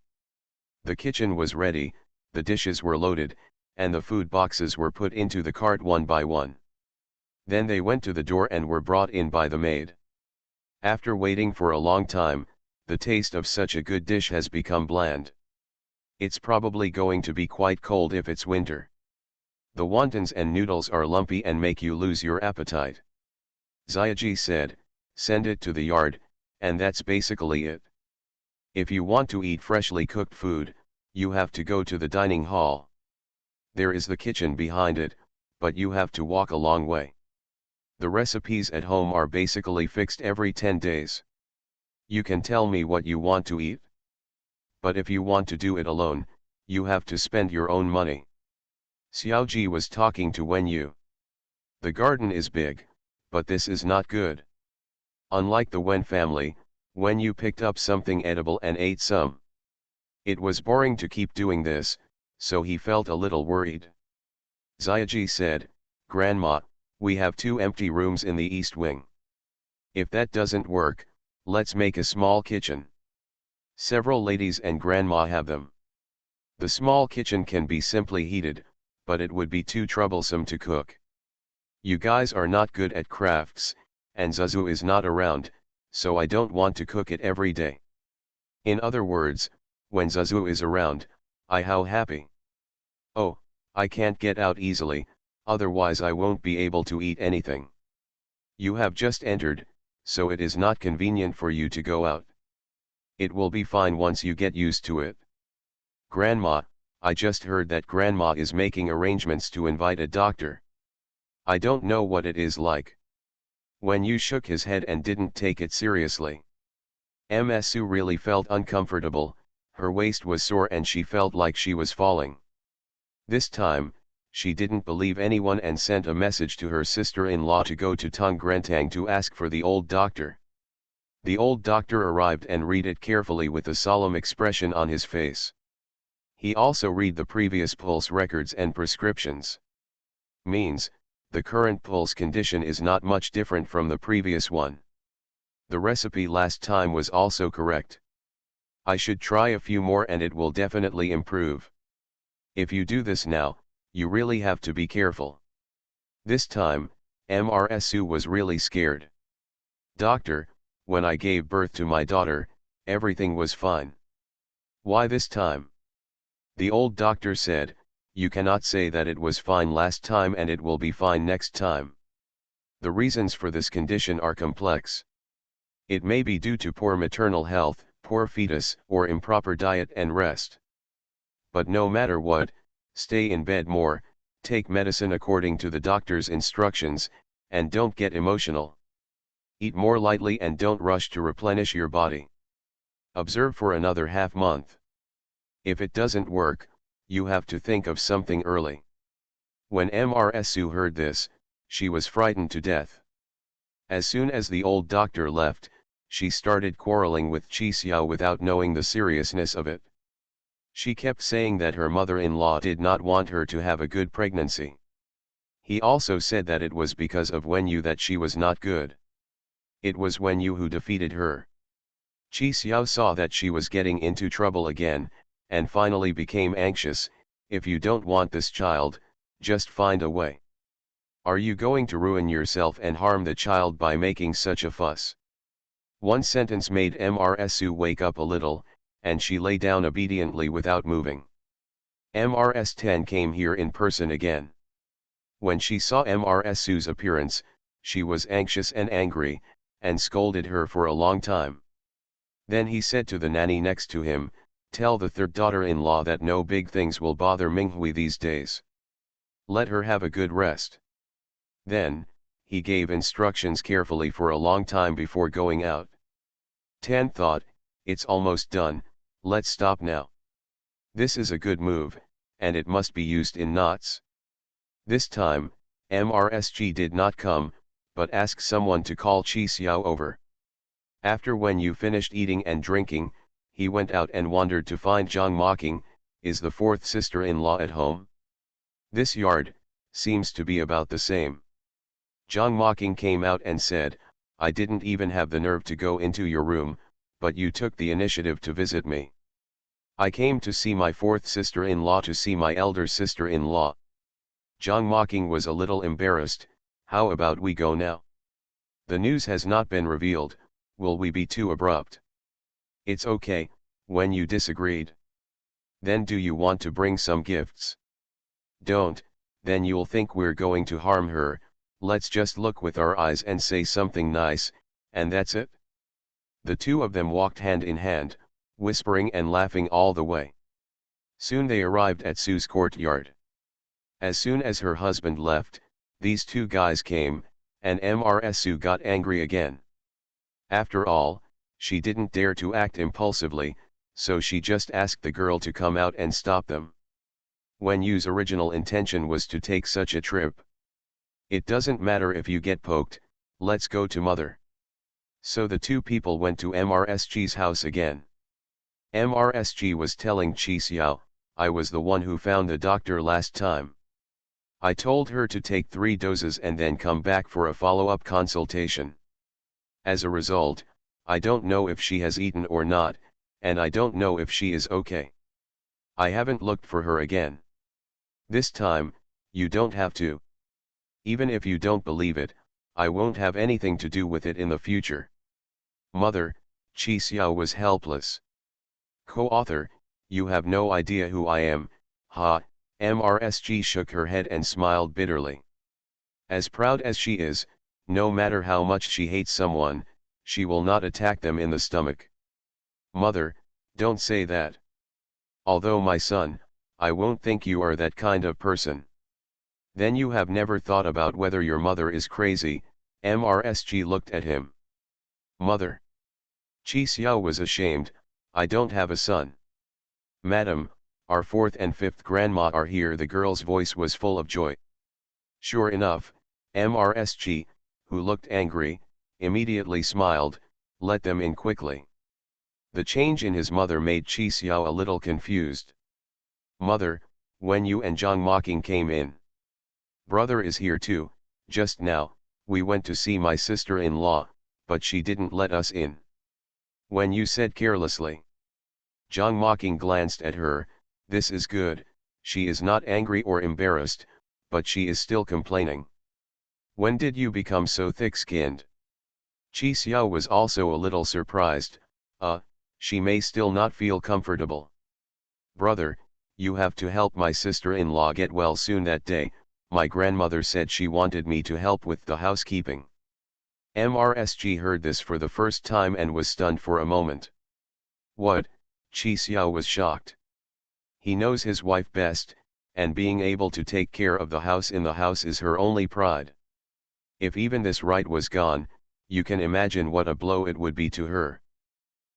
The kitchen was ready, the dishes were loaded, and the food boxes were put into the cart one by one. Then they went to the door and were brought in by the maid. After waiting for a long time, the taste of such a good dish has become bland. It's probably going to be quite cold if it's winter. The wontons and noodles are lumpy and make you lose your appetite. Xiaoji said, send it to the yard, and that's basically it. If you want to eat freshly cooked food, you have to go to the dining hall. There is the kitchen behind it, but you have to walk a long way. The recipes at home are basically fixed every 10 days. You can tell me what you want to eat. But if you want to do it alone, you have to spend your own money. Xiaoji was talking to Wen Yu. The garden is big, but this is not good. Unlike the Wen family, Wen Yu picked up something edible and ate some. It was boring to keep doing this, so he felt a little worried. Xiaoji said, Grandma, we have 2 empty rooms in the east wing. If that doesn't work, let's make a small kitchen. Several ladies and grandma have them. The small kitchen can be simply heated, but it would be too troublesome to cook. You guys are not good at crafts, and Zuzu is not around, so I don't want to cook it every day. In other words, when Zuzu is around, how happy. Oh, I can't get out easily, otherwise I won't be able to eat anything. You have just entered, so it is not convenient for you to go out. It will be fine once you get used to it. Grandma, I just heard that Grandma is making arrangements to invite a doctor. I don't know what it is like. When you shook his head and didn't take it seriously. Sue really felt uncomfortable, her waist was sore and she felt like she was falling. This time, she didn't believe anyone and sent a message to her sister-in-law to go to Tonggrentang to ask for the old doctor. The old doctor arrived and read it carefully with a solemn expression on his face. He also read the previous pulse records and prescriptions. Means, the current pulse condition is not much different from the previous one. The recipe last time was also correct. I should try a few more and it will definitely improve. If you do this now, you really have to be careful. This time, Sue was really scared. Doctor, when I gave birth to my daughter, everything was fine. Why this time? The old doctor said, you cannot say that it was fine last time and it will be fine next time. The reasons for this condition are complex. It may be due to poor maternal health, poor fetus, or improper diet and rest. But no matter what, stay in bed more, take medicine according to the doctor's instructions, and don't get emotional. Eat more lightly and don't rush to replenish your body. Observe for another half month. If it doesn't work, you have to think of something early. When Sue heard this, she was frightened to death. As soon as the old doctor left, she started quarreling with Chi Xiao without knowing the seriousness of it. She kept saying that her mother-in-law did not want her to have a good pregnancy. He also said that it was because of Wenyu that she was not good. It was Wenyu who defeated her. Chi Xiao saw that she was getting into trouble again, and finally became anxious. If you don't want this child, just find a way. Are you going to ruin yourself and harm the child by making such a fuss? One sentence made Sue wake up a little, and she lay down obediently without moving. Mrs. came here in person again. When she saw Sue's appearance, she was anxious and angry, and scolded her for a long time. Then he said to the nanny next to him, tell the third daughter-in-law that no big things will bother Minghui these days. Let her have a good rest. Then, he gave instructions carefully for a long time before going out. Tan thought, it's almost done, let's stop now. This is a good move, and it must be used in knots. This time, MRSG did not come, but asked someone to call Chi Xiao over. After when you finished eating and drinking, he went out and wandered to find Zhang Mocking, is the fourth sister-in-law at home? This yard, seems to be about the same. Zhang Mocking came out and said, I didn't even have the nerve to go into your room, but you took the initiative to visit me. I came to see my fourth sister-in-law to see my elder sister-in-law. Zhang Mocking was a little embarrassed, how about we go now? The news has not been revealed, will we be too abrupt? It's okay, when you disagreed. Then do you want to bring some gifts? Don't, then you'll think we're going to harm her, let's just look with our eyes and say something nice, and that's it. The two of them walked hand in hand, whispering and laughing all the way. Soon they arrived at Sue's courtyard. As soon as her husband left, these two guys came, and Sue got angry again. After all, she didn't dare to act impulsively, so she just asked the girl to come out and stop them. Wen Yu's original intention was to take such a trip. It doesn't matter if you get poked, let's go to mother. So the two people went to MRSG's house again. MRSG was telling Chi Xiao, I was the one who found the doctor last time. I told her to take 3 doses and then come back for a follow-up consultation. As a result, I don't know if she has eaten or not, and I don't know if she is okay. I haven't looked for her again. This time, you don't have to. Even if you don't believe it, I won't have anything to do with it in the future. Mother, Chi Xiao was helpless. Co-author, you have no idea who I am, ha, MRSG shook her head and smiled bitterly. As proud as she is, no matter how much she hates someone, she will not attack them in the stomach. Mother, don't say that. Although my son, I won't think you are that kind of person. Then you have never thought about whether your mother is crazy. Mrsg looked at him. Mother. Chi Xiao was ashamed. I don't have a son. Madam, our fourth and fifth grandma are here. The girl's voice was full of joy. Sure enough, Mrsg, who looked angry, immediately smiled, let them in quickly. The change in his mother made Chi Xiao a little confused. Mother, when you and Zhang Mocking came in. Brother is here too. Just now, we went to see my sister-in-law, but she didn't let us in. When you said carelessly. Zhang Mocking glanced at her. This is good, she is not angry or embarrassed, but she is still complaining. When did you become so thick-skinned? Chi Xiao was also a little surprised. She may still not feel comfortable. Brother, you have to help my sister-in-law get well soon. That day, my grandmother said she wanted me to help with the housekeeping. Mrsg heard this for the first time and was stunned for a moment. What? Chi Xiao was shocked. He knows his wife best, and being able to take care of the house in the house is her only pride. If even this right was gone, you can imagine what a blow it would be to her.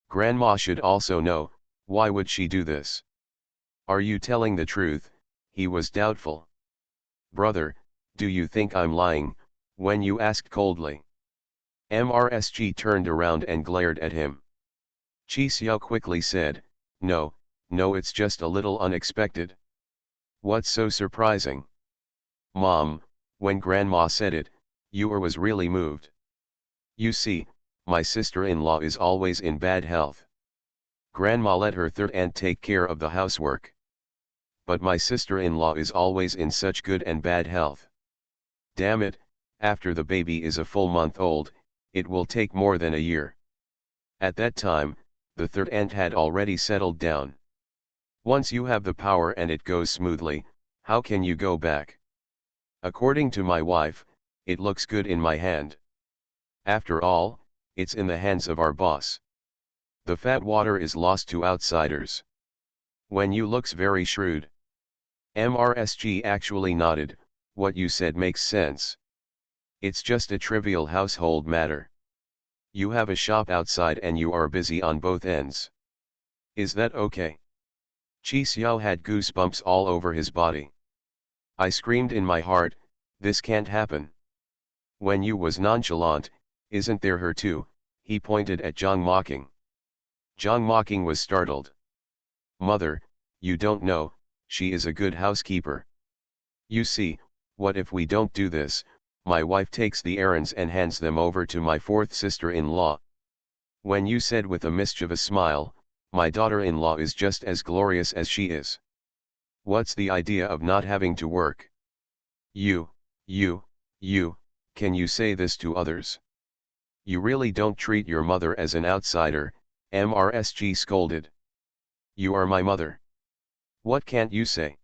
Grandma should also know. Why would she do this? Are you telling the truth? He was doubtful. Brother, do you think I'm lying, when you asked coldly? Mrsg turned around and glared at him. Chi Xiao quickly said, no, it's just a little unexpected. What's so surprising? Mom, when Grandma said it, you was really moved. You see, my sister-in-law is always in bad health. Grandma let her third aunt take care of the housework. But my sister-in-law is always in such good and bad health. Damn it, after the baby is a full month old, it will take more than a year. At that time, the third aunt had already settled down. Once you have the power and it goes smoothly, how can you go back? According to my wife, it looks good in my hand. After all, it's in the hands of our boss. The fat water is lost to outsiders. When you looks very shrewd. Mrsg actually nodded. What you said makes sense. It's just a trivial household matter. You have a shop outside and you are busy on both ends. Is that okay? Chi Xiao had goosebumps all over his body. I screamed in my heart, this can't happen. When you was nonchalant, isn't there her too? He pointed at Zhang Mocking. Zhang Mocking was startled. Mother, you don't know, she is a good housekeeper. You see, what if we don't do this? My wife takes the errands and hands them over to my fourth sister-in-law. When you said with a mischievous smile, my daughter-in-law is just as glorious as she is. What's the idea of not having to work? You, can you say this to others? You really don't treat your mother as an outsider, Mrsg scolded. You are my mother. What can't you say?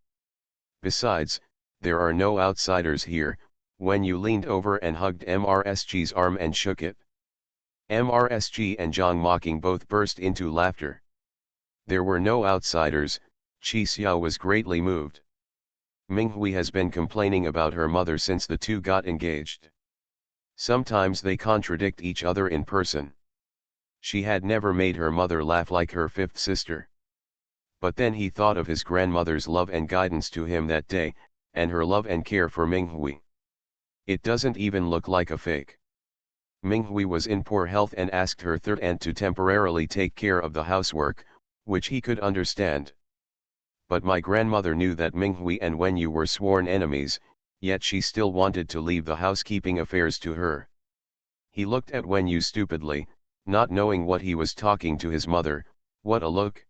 Besides, there are no outsiders here. When you leaned over and hugged Mrsg's arm and shook it. Mrsg and Zhang Mocking both burst into laughter. There were no outsiders. Chi Xiao was greatly moved. Minghui has been complaining about her mother since the two got engaged. Sometimes they contradict each other in person. She had never made her mother laugh like her fifth sister. But then he thought of his grandmother's love and guidance to him that day, and her love and care for Minghui. It doesn't even look like a fake. Minghui was in poor health and asked her third aunt to temporarily take care of the housework, which he could understand. But my grandmother knew that Minghui and Wenyu were sworn enemies, yet she still wanted to leave the housekeeping affairs to her. He looked at Wenyu stupidly, not knowing what he was talking to his mother. What a look!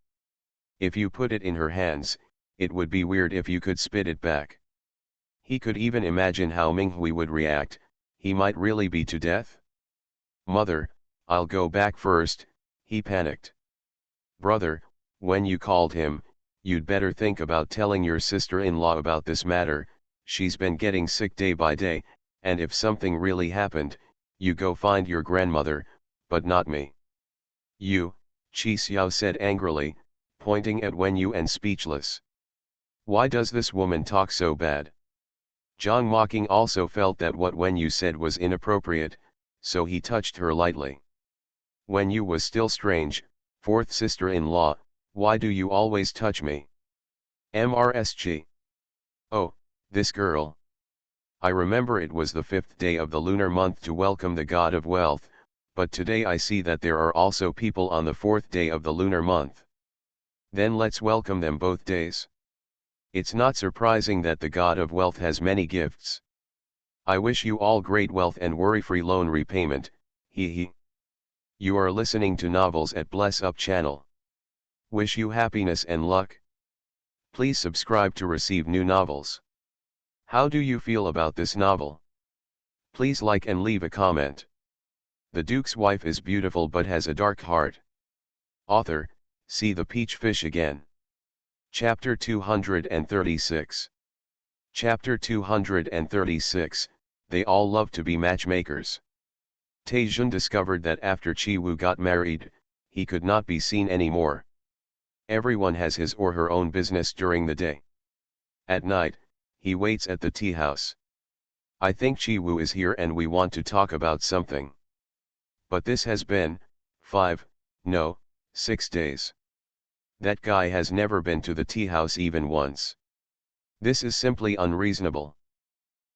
If you put it in her hands, it would be weird if you could spit it back. He could even imagine how Minghui would react. He might really be to death. Mother, I'll go back first, he panicked. Brother, when you called him, you'd better think about telling your sister-in-law about this matter. She's been getting sick day by day, and if something really happened, you go find your grandmother, but not me. You, Chi Xiao said angrily, pointing at Wen Yu and speechless. Why does this woman talk so bad? Zhang Mocking also felt that what Wen Yu said was inappropriate, so he touched her lightly. Wen Yu was still strange. Fourth sister-in-law, why do you always touch me? MRSG. Oh, this girl. I remember it was the 5th day of the lunar month to welcome the god of wealth, but today I see that there are also people on the 4th day of the lunar month. Then let's welcome them both days. It's not surprising that the god of wealth has many gifts. I wish you all great wealth and worry-free loan repayment, hee hee. You are listening to Novels at Bless Up channel. Wish you happiness and luck. Please subscribe to receive new novels. How do you feel about this novel? Please like and leave a comment. The Duke's wife is beautiful but has a dark heart. Author, see the peach fish again. Chapter 236. Chapter 236, They all love to be matchmakers. Taejun discovered that after Chi Woo got married, he could not be seen anymore. Everyone has his or her own business during the day. At night, he waits at the tea house. I think Chi Woo is here and we want to talk about something. But this has been 6 days. That guy has never been to the tea house even once. This is simply unreasonable.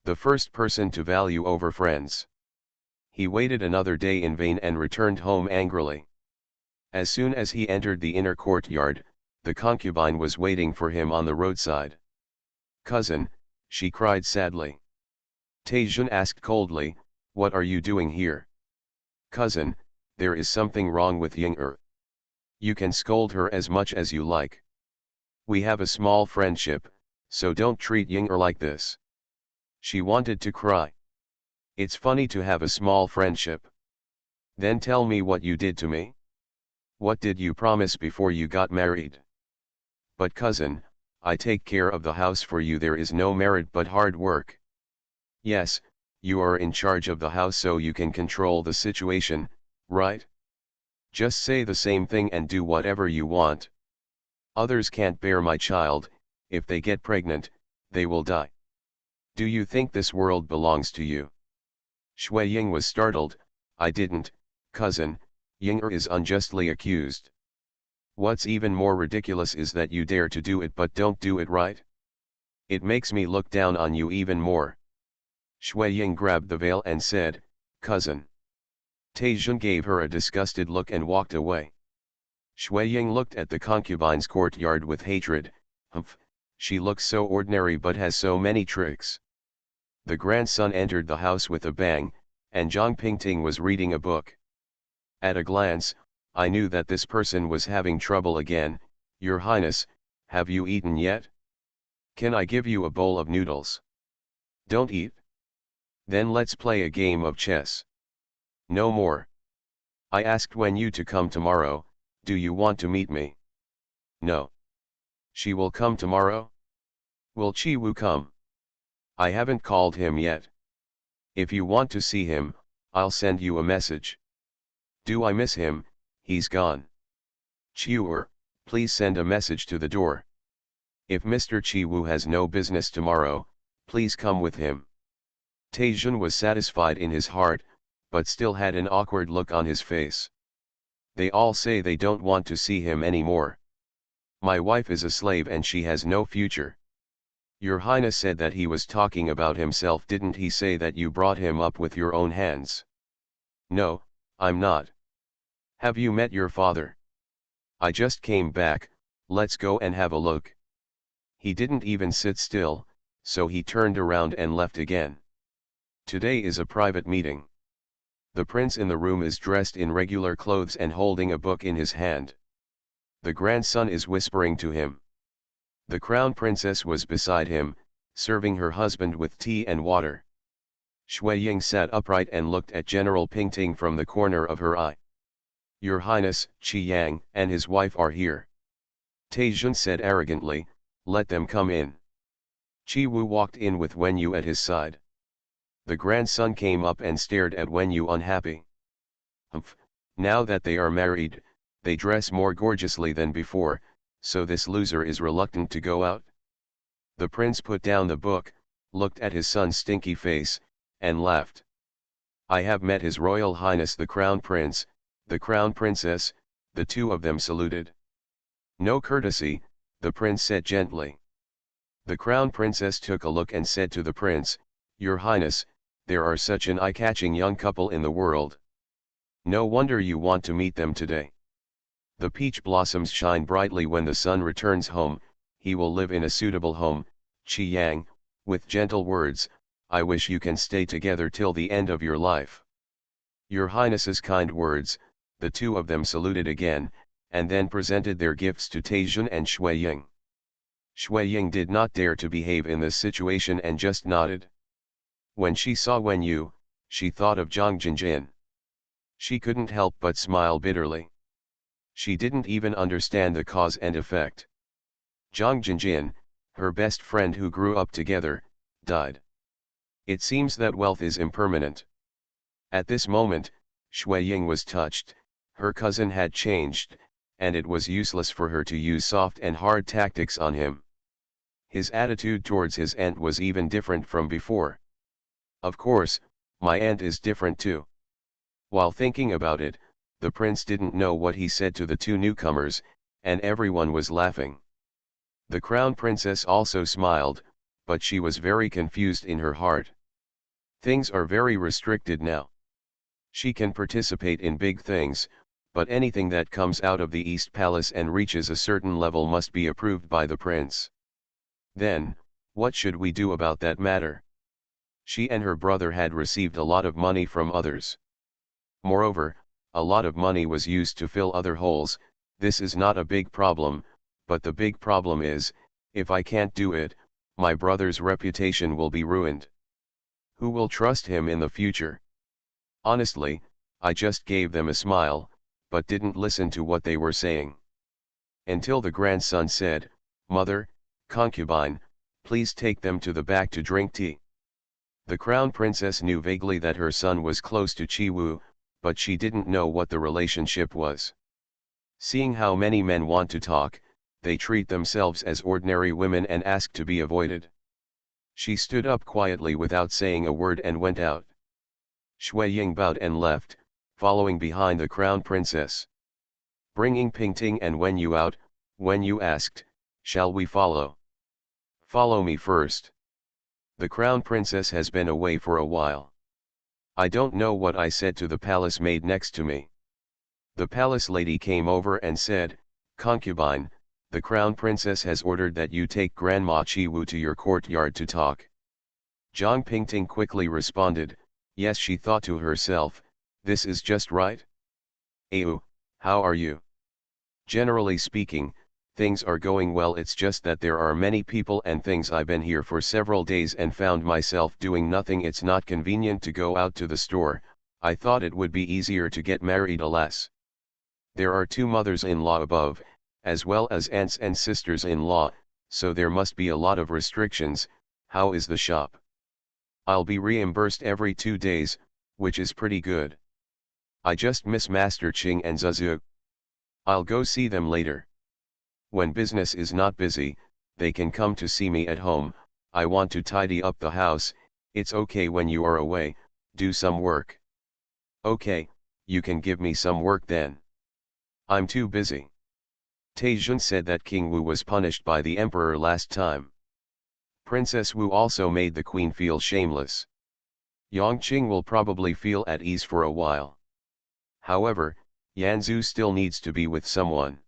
The first person to value over friends. He waited another day in vain and returned home angrily. As soon as he entered the inner courtyard, the concubine was waiting for him on the roadside. Cousin, she cried sadly. Taejun asked coldly, what are you doing here? Cousin, there is something wrong with Ying-er. You can scold her as much as you like. We have a small friendship, so don't treat Ying-er like this. She wanted to cry. It's funny to have a small friendship. Then tell me what you did to me. What did you promise before you got married? But cousin, I take care of the house for you. There is no merit but hard work. Yes, you are in charge of the house so you can control the situation, right? Just say the same thing and do whatever you want. Others can't bear my child. If they get pregnant, they will die. Do you think this world belongs to you? Shui Ying was startled. I didn't, cousin. Ying-er is unjustly accused. What's even more ridiculous is that you dare to do it but don't do it right. It makes me look down on you even more. Shui Ying grabbed the veil and said, cousin. Taejun gave her a disgusted look and walked away. Shui Ying looked at the concubine's courtyard with hatred. Humph, she looks so ordinary but has so many tricks. The grandson entered the house with a bang, and Zhang Pingting was reading a book. At a glance, I knew that this person was having trouble again. Your Highness, have you eaten yet? Can I give you a bowl of noodles? Don't eat? Then let's play a game of chess. No more. I asked Wen Yu to come tomorrow. Do you want to meet me? No. She will come tomorrow? Will Chi Woo come? I haven't called him yet. If you want to see him, I'll send you a message. Do I miss him? He's gone. Chiu-er, please send a message to the door. If Mr. Chi Woo has no business tomorrow, please come with him. Taejun was satisfied in his heart, but still had an awkward look on his face. They all say they don't want to see him anymore. My wife is a slave and she has no future. Your Highness said that he was talking about himself. Didn't he say that you brought him up with your own hands? No, I'm not. Have you met your father? I just came back. Let's go and have a look. He didn't even sit still, so he turned around and left again. Today is a private meeting. The prince in the room is dressed in regular clothes and holding a book in his hand. The grandson is whispering to him. The crown princess was beside him, serving her husband with tea and water. Shui Ying sat upright and looked at General Pingting from the corner of her eye. Your Highness, Qi Yang and his wife are here. Taejun said arrogantly, let them come in. Chi Wu walked in with Wen Yu at his side. The grandson came up and stared at Wen Yu unhappy. Humph, Now that they are married, they dress more gorgeously than before, so this loser is reluctant to go out. The prince put down the book, looked at his son's stinky face, and laughed. I have met His Royal Highness the Crown Prince, the Crown Princess. The two of them saluted. No courtesy, the prince said gently. The Crown Princess took a look and said to the prince, Your Highness, there are such an eye-catching young couple in the world. No wonder you want to meet them today. The peach blossoms shine brightly when the sun returns home. He will live in a suitable home. Qi Yang, with gentle words, I wish you can stay together till the end of your life. Your Highness's kind words. The two of them saluted again, and then presented their gifts to Taizhen and Shui Ying. Shui Ying did not dare to behave in this situation and just nodded. When she saw Wen Yu, she thought of Zhang Jinjin. She couldn't help but smile bitterly. She didn't even understand the cause and effect. Zhang Jinjin, her best friend who grew up together, died. It seems that wealth is impermanent. At this moment, Shui Ying was touched. Her cousin had changed, and it was useless for her to use soft and hard tactics on him. His attitude towards his aunt was even different from before. Of course, my aunt is different too. While thinking about it, the prince didn't know what he said to the two newcomers, and everyone was laughing. The crown princess also smiled, but she was very confused in her heart. Things are very restricted now. She can participate in big things, but anything that comes out of the East Palace and reaches a certain level must be approved by the prince. Then, what should we do about that matter? She and her brother had received a lot of money from others. Moreover, a lot of money was used to fill other holes. This is not a big problem, but the big problem is, if I can't do it, my brother's reputation will be ruined. Who will trust him in the future? Honestly, I just gave them a smile, but didn't listen to what they were saying. Until the grandson said, Mother, concubine, please take them to the back to drink tea. The crown princess knew vaguely that her son was close to Qi Wu, but she didn't know what the relationship was. Seeing how many men want to talk, they treat themselves as ordinary women and ask to be avoided. She stood up quietly without saying a word and went out. Shui Ying bowed and left, following behind the crown princess. Bringing Pingting and Wen Yu out, Wen Yu asked, Shall we follow? Follow me first. The crown princess has been away for a while. I don't know what I said to the palace maid next to me. The palace lady came over and said, Concubine, the crown princess has ordered that you take Grandma Qi Wu to your courtyard to talk. Zhang Pingting quickly responded, Yes, she thought to herself, this is just right. Ayu, how are you? Generally speaking, things are going well, it's just that there are many people and things. I've been here for several days and found myself doing nothing. It's not convenient to go out to the store. I thought it would be easier to get married, alas. There are two mothers-in-law above, as well as aunts and sisters-in-law, so there must be a lot of restrictions. How is the shop? I'll be reimbursed every 2 days, which is pretty good. I just miss Master Qing and Zuzu. I'll go see them later. When business is not busy, they can come to see me at home. I want to tidy up the house. It's okay when you are away, do some work. Okay, you can give me some work then. I'm too busy. Taizhen said that King Wu was punished by the emperor last time. Princess Wu also made the queen feel shameless. Yongqing will probably feel at ease for a while. However, Yanzu still needs to be with someone.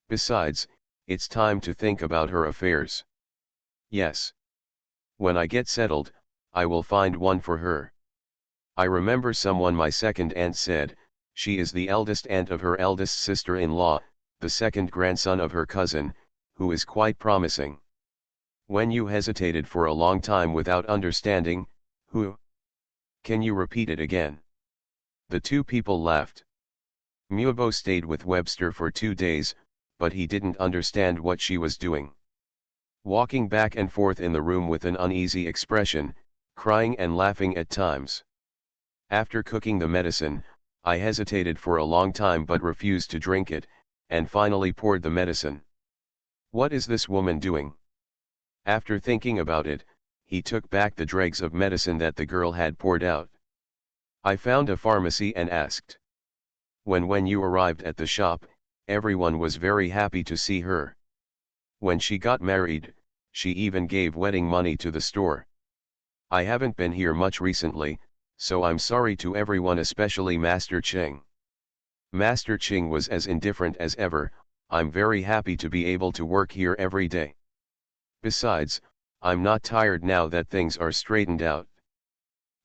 Besides, it's time to think about her affairs. Yes. When I get settled, I will find one for her. I remember someone my second aunt said, she is the eldest aunt of her eldest sister-in-law, the second grandson of her cousin, who is quite promising. When you hesitated for a long time without understanding, who? Can you repeat it again? The two people laughed. Muobo stayed with Webster for 2 days, but he didn't understand what she was doing. Walking back and forth in the room with an uneasy expression, crying and laughing at times. After cooking the medicine, I hesitated for a long time but refused to drink it, and finally poured the medicine. What is this woman doing? After thinking about it, he took back the dregs of medicine that the girl had poured out. I found a pharmacy and asked. When you arrived at the shop, everyone was very happy to see her. When she got married, she even gave wedding money to the store. I haven't been here much recently, so I'm sorry to everyone, especially Master Ching. Master Ching was as indifferent as ever. I'm very happy to be able to work here every day. Besides, I'm not tired now that things are straightened out.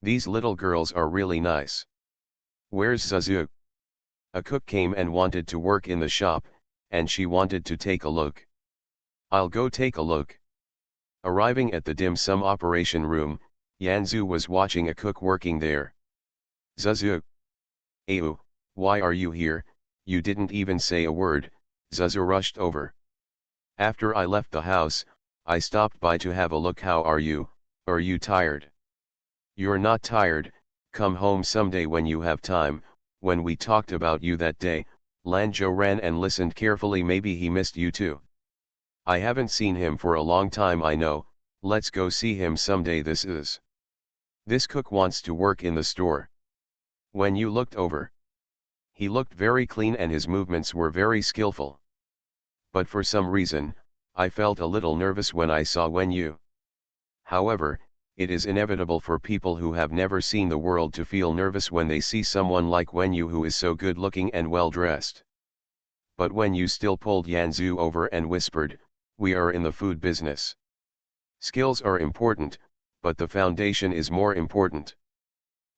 These little girls are really nice. Where's Zuzu? A cook came and wanted to work in the shop, and she wanted to take a look. I'll go take a look. Arriving at the dim sum operation room, Yanzu was watching a cook working there. Zuzu. Ayu, why are you here? You didn't even say a word. Zuzu rushed over. After I left the house, I stopped by to have a look. How are you? Are you tired? You're not tired. Come home someday when you have time. When we talked about you that day, Lanzhou ran and listened carefully. Maybe he missed you too. I haven't seen him for a long time. I know. Let's go see him someday. This cook wants to work in the store. When you looked over, he looked very clean and his movements were very skillful. But for some reason, I felt a little nervous when I saw Wen Yu. However, it is inevitable for people who have never seen the world to feel nervous when they see someone like Wen Yu who is so good looking and well dressed. But Wen Yu still pulled Yanzu over and whispered, "We are in the food business. Skills are important, but the foundation is more important."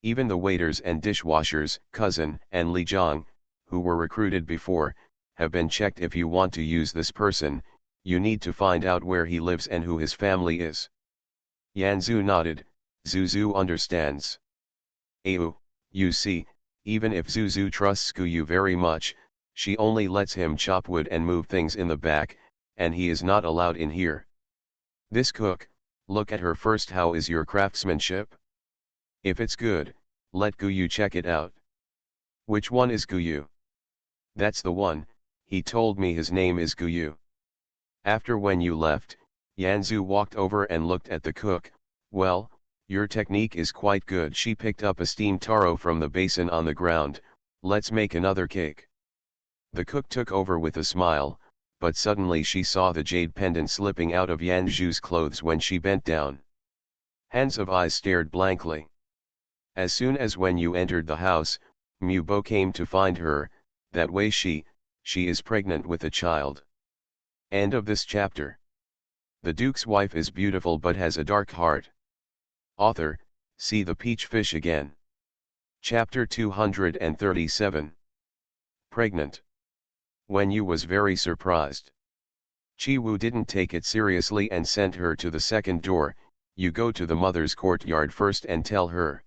Even the waiters and dishwashers, Cousin and Li Zhang, who were recruited before, have been checked. If you want to use this person, you need to find out where he lives and who his family is. Yanzu nodded. Zuzu understands. Ayu, you see, even if Zuzu trusts Guyu very much, she only lets him chop wood and move things in the back, and he is not allowed in here. This cook, look at her first. How is your craftsmanship? If it's good, let Guyu check it out. Which one is Guyu? That's the one, he told me his name is Guyu. After when you left, Yanzu walked over and looked at the cook. Well, your technique is quite good. She picked up a steamed taro from the basin on the ground. Let's make another cake. The cook took over with a smile, but suddenly she saw the jade pendant slipping out of Yanzhu's clothes when she bent down. Hands of eyes stared blankly. As soon as Wen Yu entered the house, Mubo came to find her. That way she is pregnant with a child. End of this chapter. The Duke's wife is beautiful but has a dark heart. Author, see the peach fish again. Chapter 237. Pregnant. Wen Yu was very surprised. Chi Wu didn't take it seriously and sent her to the second door. You go to the mother's courtyard first and tell her.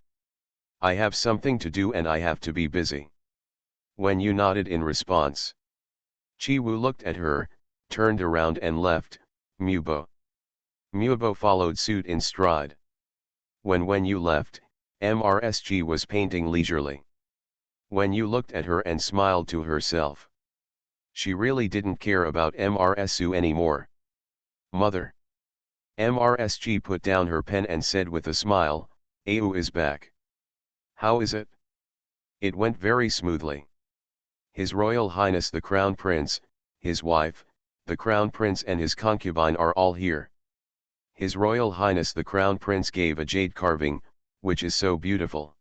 I have something to do and I have to be busy. Wen Yu nodded in response. Chi Wu looked at her, turned around and left. Mubo followed suit in stride. When Wen Yu left, MRSG was painting leisurely. Wen Yu looked at her and smiled to herself. She really didn't care about MRSU anymore. Mother. MRSG put down her pen and said with a smile, Ayu is back. How is it? It went very smoothly. His Royal Highness the Crown Prince, his wife, the Crown Prince and his concubine are all here. His Royal Highness the Crown Prince gave a jade carving, which is so beautiful.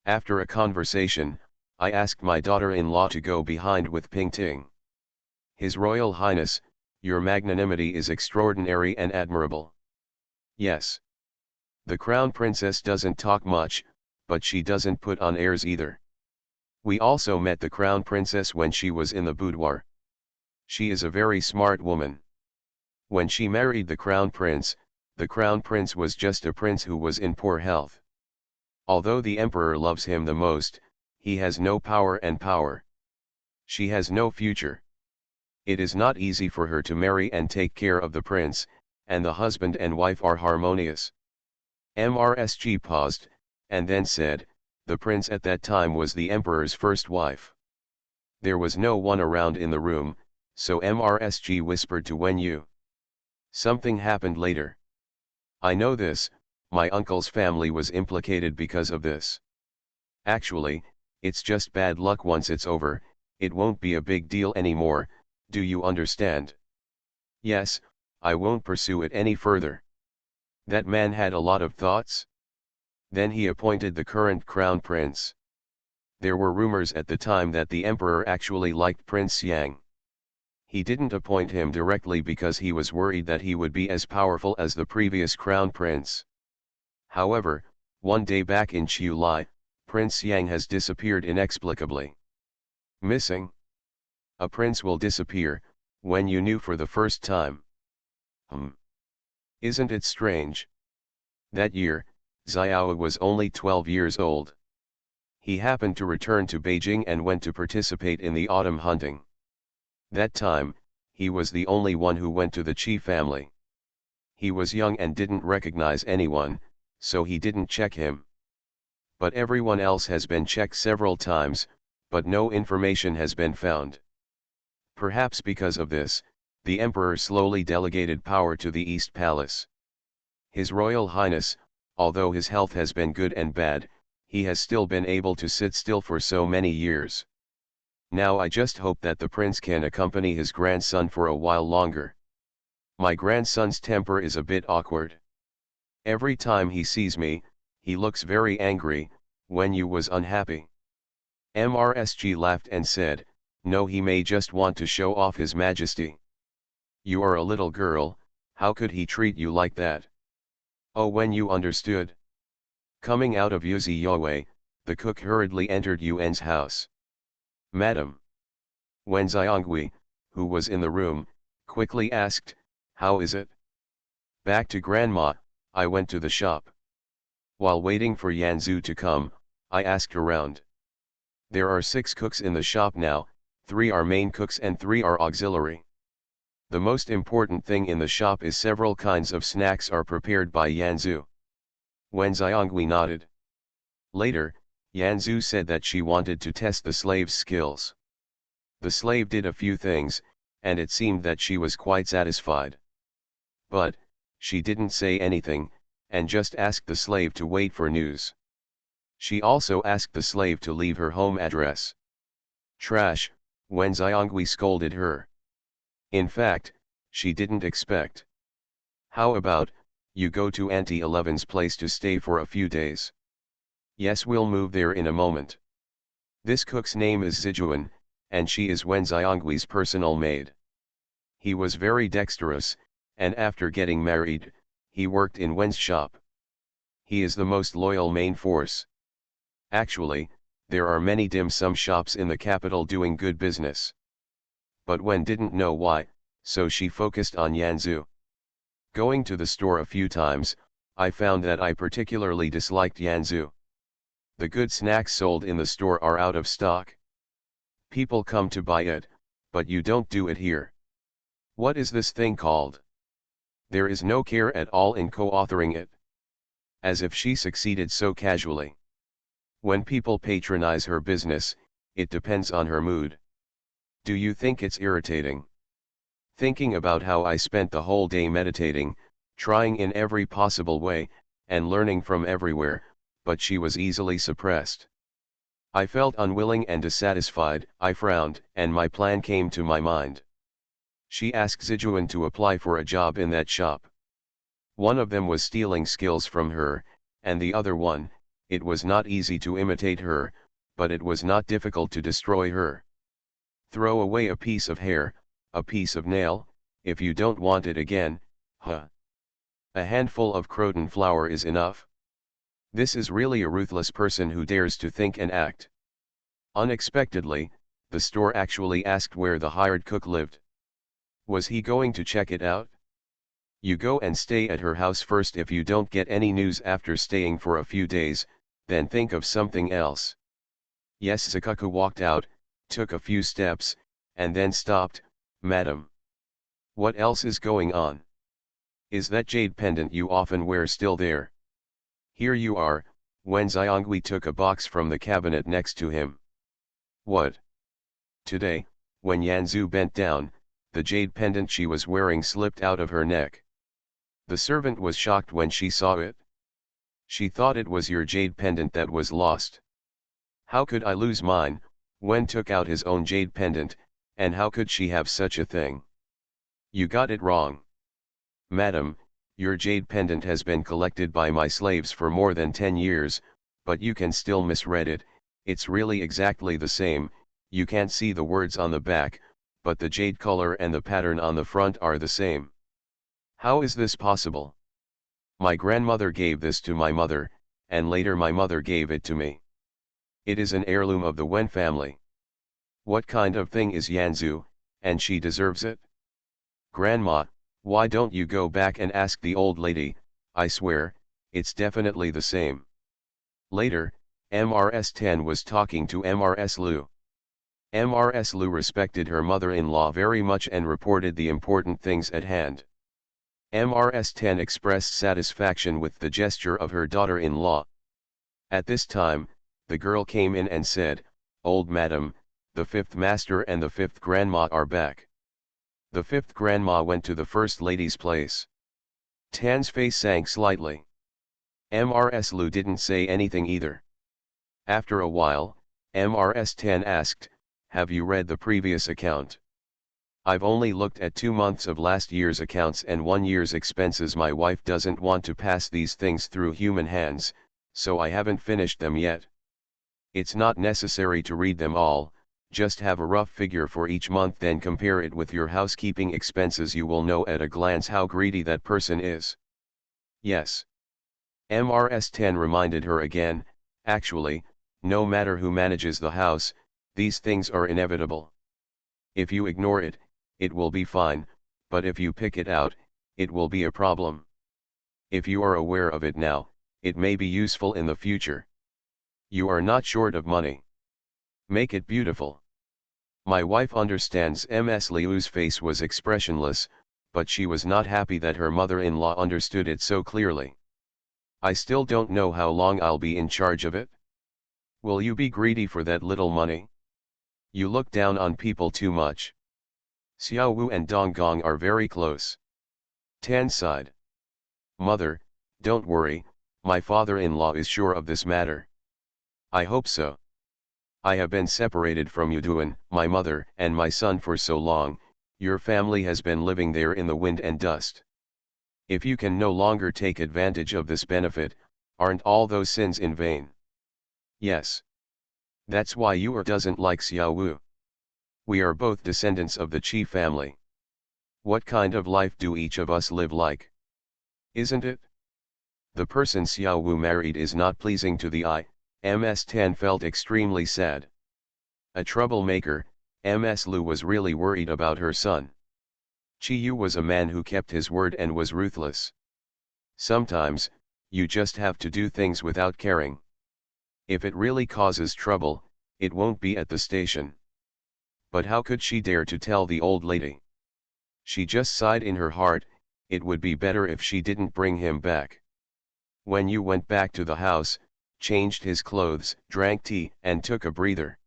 After a conversation, I asked my daughter-in-law to go behind with Ping Ting. His Royal Highness, your magnanimity is extraordinary and admirable. Yes. The Crown Princess doesn't talk much, but she doesn't put on airs either. We also met the Crown Princess when she was in the boudoir. She is a very smart woman. When she married the Crown Prince was just a prince who was in poor health. Although the Emperor loves him the most, he has no power and power. She has no future. It is not easy for her to marry and take care of the prince, and the husband and wife are harmonious. MRSG paused, and then said, The prince at that time was the emperor's first wife. There was no one around in the room, so MRSG whispered to Wen Yu. Something happened later. I know this, my uncle's family was implicated because of this. Actually, it's just bad luck. Once it's over, it won't be a big deal anymore, do you understand? Yes, I won't pursue it any further. That man had a lot of thoughts. Then he appointed the current crown prince. There were rumors at the time that the emperor actually liked Prince Yang. He didn't appoint him directly because he was worried that he would be as powerful as the previous crown prince. However, one day back in July, Prince Yang has disappeared inexplicably. Missing? A prince will disappear, when you knew for the first time. Isn't it strange? That year, Xiao was only 12 years old. He happened to return to Beijing and went to participate in the autumn hunting. That time, he was the only one who went to the Qi family. He was young and didn't recognize anyone, so he didn't check him. But everyone else has been checked several times, but no information has been found. Perhaps because of this, the emperor slowly delegated power to the East Palace. His Royal Highness, although his health has been good and bad, he has still been able to sit still for so many years. Now I just hope that the prince can accompany his grandson for a while longer. My grandson's temper is a bit awkward. Every time he sees me, he looks very angry. When you was unhappy. MRSG laughed and said, no, he may just want to show off his majesty. You are a little girl, how could he treat you like that? Oh, when you understood. Coming out of Yuzi Yue, the cook hurriedly entered Yuan's house. Madam. Wen Xiangui, who was in the room, quickly asked, how is it? Back to grandma, I went to the shop. While waiting for Yanzu to come, I asked around. There are 6 cooks in the shop now, 3 are main cooks and 3 are auxiliary. The most important thing in the shop is several kinds of snacks are prepared by Yanzu. Wen Xiangui nodded. Later, Yanzu said that she wanted to test the slave's skills. The slave did a few things, and it seemed that she was quite satisfied. But, she didn't say anything, and just asked the slave to wait for news. She also asked the slave to leave her home address. Trash, Wen Xiangui scolded her. In fact, she didn't expect. How about, you go to Auntie Eleven's place to stay for a few days? Yes, we'll move there in a moment. This cook's name is Zijuan, and she is Wen Xianggui's personal maid. He was very dexterous, and after getting married, he worked in Wen's shop. He is the most loyal main force. Actually, there are many dim sum shops in the capital doing good business. But Wen didn't know why, so she focused on Yanzu. Going to the store a few times, I found that I particularly disliked Yanzu. The good snacks sold in the store are out of stock. People come to buy it, but you don't do it here. What is this thing called? There is no care at all in co-authoring it. As if she succeeded so casually. When people patronize her business, it depends on her mood. Do you think it's irritating? Thinking about how I spent the whole day meditating, trying in every possible way, and learning from everywhere, but she was easily suppressed. I felt unwilling and dissatisfied. I frowned, and my plan came to my mind. She asked Zijuan to apply for a job in that shop. One of them was stealing skills from her, and the other one, it was not easy to imitate her, but it was not difficult to destroy her. Throw away a piece of hair, a piece of nail, if you don't want it again, huh? A handful of croton flour is enough. This is really a ruthless person who dares to think and act. Unexpectedly, the store actually asked where the hired cook lived. Was he going to check it out? You go and stay at her house first. If you don't get any news after staying for a few days, then think of something else. Yes, Zakaku walked out, took a few steps, and then stopped. Madam. What else is going on? Is that jade pendant you often wear still there? Here you are, Wen Xiangui took a box from the cabinet next to him. What? Today, when Yanzu bent down, the jade pendant she was wearing slipped out of her neck. The servant was shocked when she saw it. She thought it was your jade pendant that was lost. How could I lose mine? Wen took out his own jade pendant, and how could she have such a thing? You got it wrong. Madam, your jade pendant has been collected by my slaves for more than 10 years, but you can still misread it. It's really exactly the same. You can't see the words on the back, but the jade color and the pattern on the front are the same. How is this possible? My grandmother gave this to my mother, and later my mother gave it to me. It is an heirloom of the Wen family. What kind of thing is Yanzu, and she deserves it? Grandma, why don't you go back and ask the old lady? I swear, it's definitely the same. Later, Mrs. Tan was talking to Mrs. Lu. Mrs. Lu respected her mother-in-law very much and reported the important things at hand. Mrs. Tan expressed satisfaction with the gesture of her daughter-in-law. At this time, the girl came in and said, "Old madam, the fifth master and the fifth grandma are back." The fifth grandma went to the first lady's place. Tan's face sank slightly. Mrs. Lu didn't say anything either. After a while, Mrs. Tan asked, "Have you read the previous account?" "I've only looked at 2 months of last year's accounts and 1 year's expenses. My wife doesn't want to pass these things through human hands, so I haven't finished them yet." "It's not necessary to read them all, just have a rough figure for each month, then compare it with your housekeeping expenses. You will know at a glance how greedy that person is." "Yes." Mrs. Tan reminded her again, "Actually, no matter who manages the house, these things are inevitable. If you ignore it, it will be fine, but if you pick it out, it will be a problem. If you are aware of it now, it may be useful in the future. You are not short of money. Make it beautiful." My wife understands. Ms. Liu's face was expressionless, but she was not happy that her mother-in-law understood it so clearly. "I still don't know how long I'll be in charge of it. Will you be greedy for that little money? You look down on people too much. Xiao Wu and Dong Gong are very close." Tan sighed. "Mother, don't worry, my father-in-law is sure of this matter." "I hope so. I have been separated from Yuduan, my mother, and my son for so long. Your family has been living there in the wind and dust. If you can no longer take advantage of this benefit, aren't all those sins in vain?" "Yes. That's why Yu doesn't like Xiao Wu. We are both descendants of the Qi family. What kind of life do each of us live like? Isn't it? The person Xiao Wu married is not pleasing to the eye." Ms. Tan felt extremely sad. A troublemaker, Ms. Lu was really worried about her son. Qi Yu was a man who kept his word and was ruthless. Sometimes, you just have to do things without caring. If it really causes trouble, it won't be at the station. But how could she dare to tell the old lady? She just sighed in her heart. It would be better if she didn't bring him back. When Yu went back to the house, changed his clothes, drank tea, and took a breather.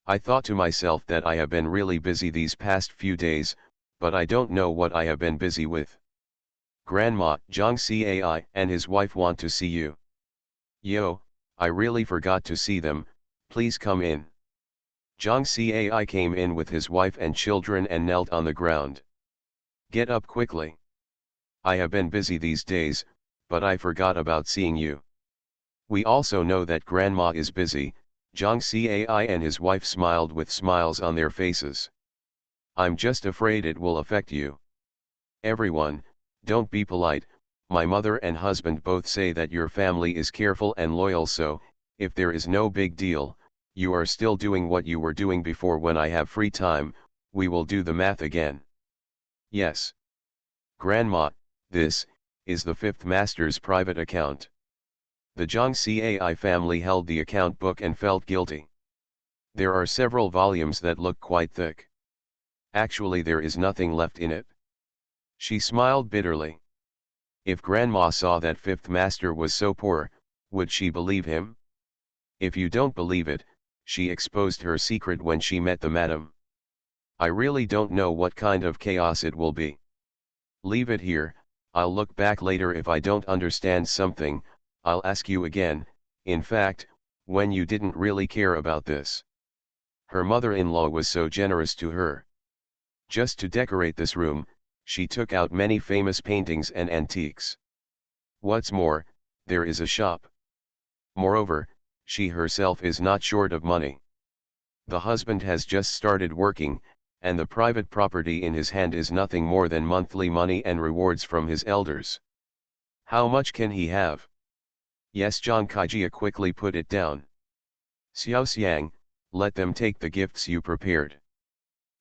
"I thought to myself that I have been really busy these past few days, but I don't know what I have been busy with. Grandma, Zhang Cai and his wife want to see you." "Yo, I really forgot to see them, please come in." Zhang Cai came in with his wife and children and knelt on the ground. "Get up quickly. I have been busy these days, but I forgot about seeing you." "We also know that Grandma is busy." Zhang Cai and his wife smiled with smiles on their faces. "I'm just afraid it will affect you. Everyone, don't be polite. My mother and husband both say that your family is careful and loyal, so, if there is no big deal, you are still doing what you were doing before. When I have free time, we will do the math again." "Yes. Grandma, this is the fifth master's private account." The Zhang Cai family held the account book and felt guilty. There are several volumes that look quite thick. Actually, there is nothing left in it. She smiled bitterly. If Grandma saw that fifth master was so poor, Would she believe him? If you don't believe it, she exposed her secret when she met the madam. I really don't know what kind of chaos it will be. Leave it here, I'll look back later if I don't understand something, I'll ask you again, in fact, when you didn't really care about this. Her mother-in-law was so generous to her. Just to decorate this room, she took out many famous paintings and antiques. What's more, there is a shop. Moreover, she herself is not short of money. The husband has just started working, and the private property in his hand is nothing more than monthly money and rewards from his elders. How much can he have? Yes, John Kaijia quickly put it down. Xiao Xiang, let them take the gifts you prepared.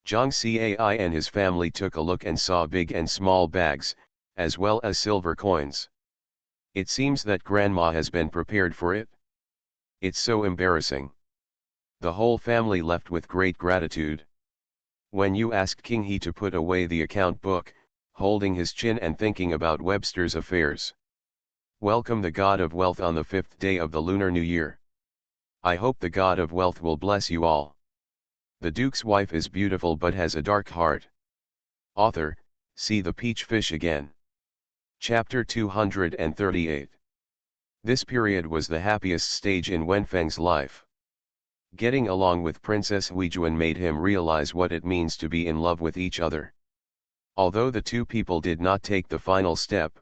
Zhang Cai and his family took a look and saw big and small bags, as well as silver coins. It seems that grandma has been prepared for it. It's so embarrassing. The whole family left with great gratitude. When you asked King He to put away the account book, holding his chin and thinking about Webster's affairs. Welcome the God of Wealth on the 5th day of the Lunar New Year. I hope the God of Wealth will bless you all. The Duke's wife is beautiful but has a dark heart. Author, see the peach fish again. Chapter 238. This period was the happiest stage in Wenfeng's life. Getting along with Princess Huijuan made him realize what it means to be in love with each other. Although the two people did not take the final step.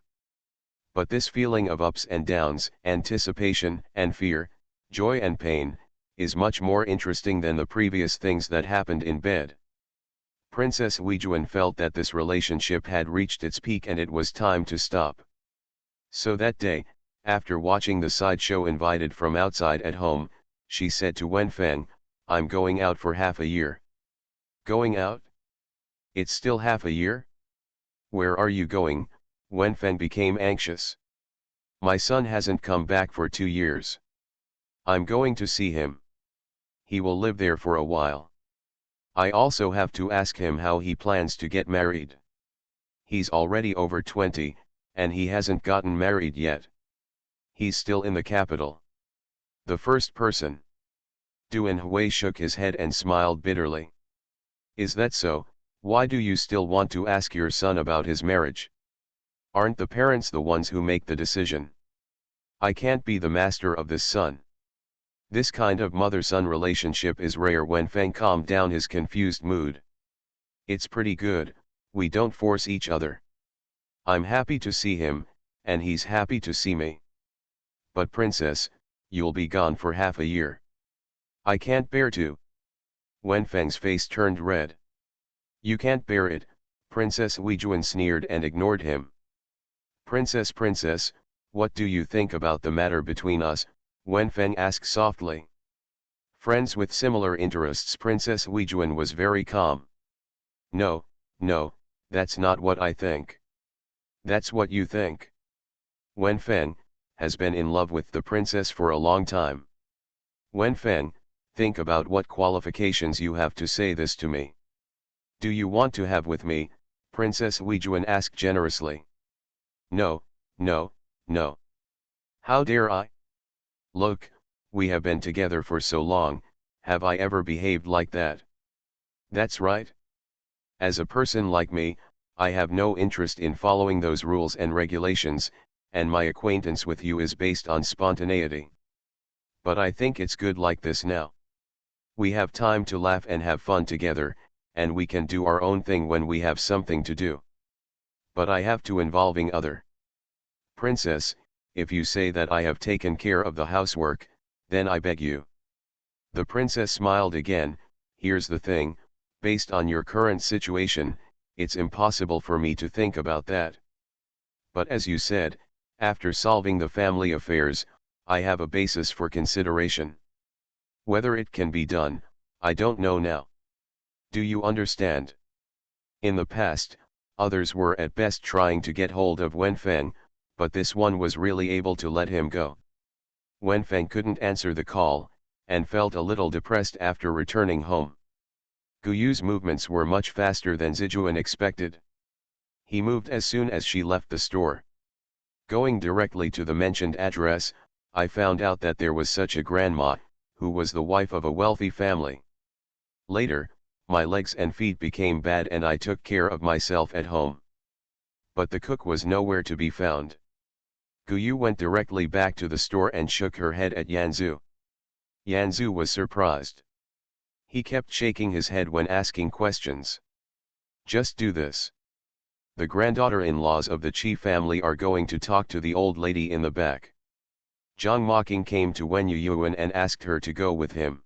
But this feeling of ups and downs, anticipation and fear, joy and pain, is much more interesting than the previous things that happened in bed. Princess Huijuan felt that this relationship had reached its peak and it was time to stop. So that day, after watching the sideshow invited from outside at home, she said to Wenfeng, I'm going out for half a year. Going out? It's still half a year? Where are you going? Wenfeng became anxious. My son hasn't come back for 2 years. I'm going to see him. He will live there for a while. I also have to ask him how he plans to get married. He's already over 20, and he hasn't gotten married yet. He's still in the capital. The first person. Duan Hui shook his head and smiled bitterly. Is that so? Why do you still want to ask your son about his marriage? Aren't the parents the ones who make the decision? I can't be the master of this son. This kind of mother-son relationship is rare. Wenfeng calmed down his confused mood. It's pretty good, we don't force each other. I'm happy to see him, and he's happy to see me. But princess, you'll be gone for half a year. I can't bear to. Wenfeng's face turned red. You can't bear it, Princess Huijuan sneered and ignored him. Princess, what do you think about the matter between us? Wenfeng asked softly. Friends with similar interests. Princess Huijuan was very calm. No, that's not what I think. That's what you think. Wenfeng has been in love with the princess for a long time. Wenfeng, think about what qualifications you have to say this to me. Do you want to have with me? Princess Huijuan asked generously. No. How dare I? Look, we have been together for so long, have I ever behaved like that? That's right. As a person like me, I have no interest in following those rules and regulations, and my acquaintance with you is based on spontaneity. But I think it's good like this now. We have time to laugh and have fun together, and we can do our own thing when we have something to do. But I have to involving other. Princess, if you say that I have taken care of the housework, then I beg you. The princess smiled again. Here's the thing, based on your current situation, it's impossible for me to think about that. But as you said, after solving the family affairs, I have a basis for consideration. Whether it can be done, I don't know now. Do you understand? In the past, others were at best trying to get hold of Wenfeng, but this one was really able to let him go. Wenfeng couldn't answer the call, and felt a little depressed after returning home. Guyu's movements were much faster than Zijuan expected. He moved as soon as she left the store. Going directly to the mentioned address, I found out that there was such a grandma, who was the wife of a wealthy family. Later, my legs and feet became bad and I took care of myself at home. But the cook was nowhere to be found. Guyu went directly back to the store and shook her head at Yanzu. Yanzu was surprised. He kept shaking his head when asking questions. Just do this. The granddaughter-in-laws of the Chi family are going to talk to the old lady in the back. Zhang Mocking came to Wen Yuan and asked her to go with him.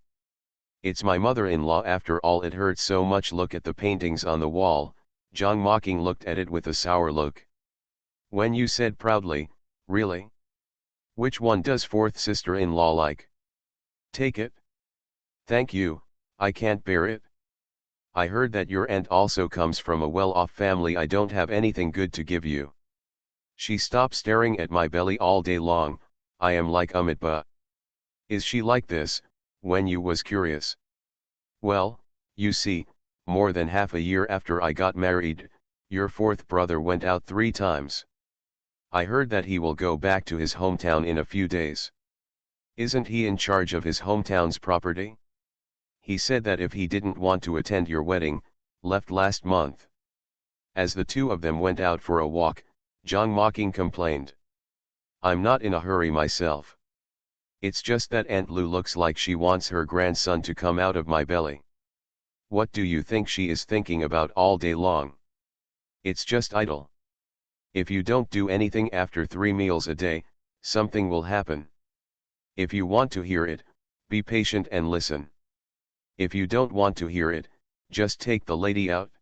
It's my mother-in-law after all, it hurts so much. Look at the paintings on the wall. Zhang Mocking looked at it with a sour look. Wen Yu said proudly, really? Which one does fourth sister-in-law like? Take it. Thank you, I can't bear it. I heard that your aunt also comes from a well-off family. I don't have anything good to give you. She stopped staring at my belly all day long. I am like Amitba. Is she like this? Wen Yu was curious. Well, you see, more than half a year after I got married, your fourth brother went out 3 times. I heard that he will go back to his hometown in a few days. Isn't he in charge of his hometown's property? He said that if he didn't want to attend your wedding, left last month. As the two of them went out for a walk, Zhang Mocking complained. I'm not in a hurry myself. It's just that Aunt Lu looks like she wants her grandson to come out of my belly. What do you think she is thinking about all day long? It's just idle. If you don't do anything after 3 meals a day, something will happen. If you want to hear it, be patient and listen. If you don't want to hear it, just take the lady out.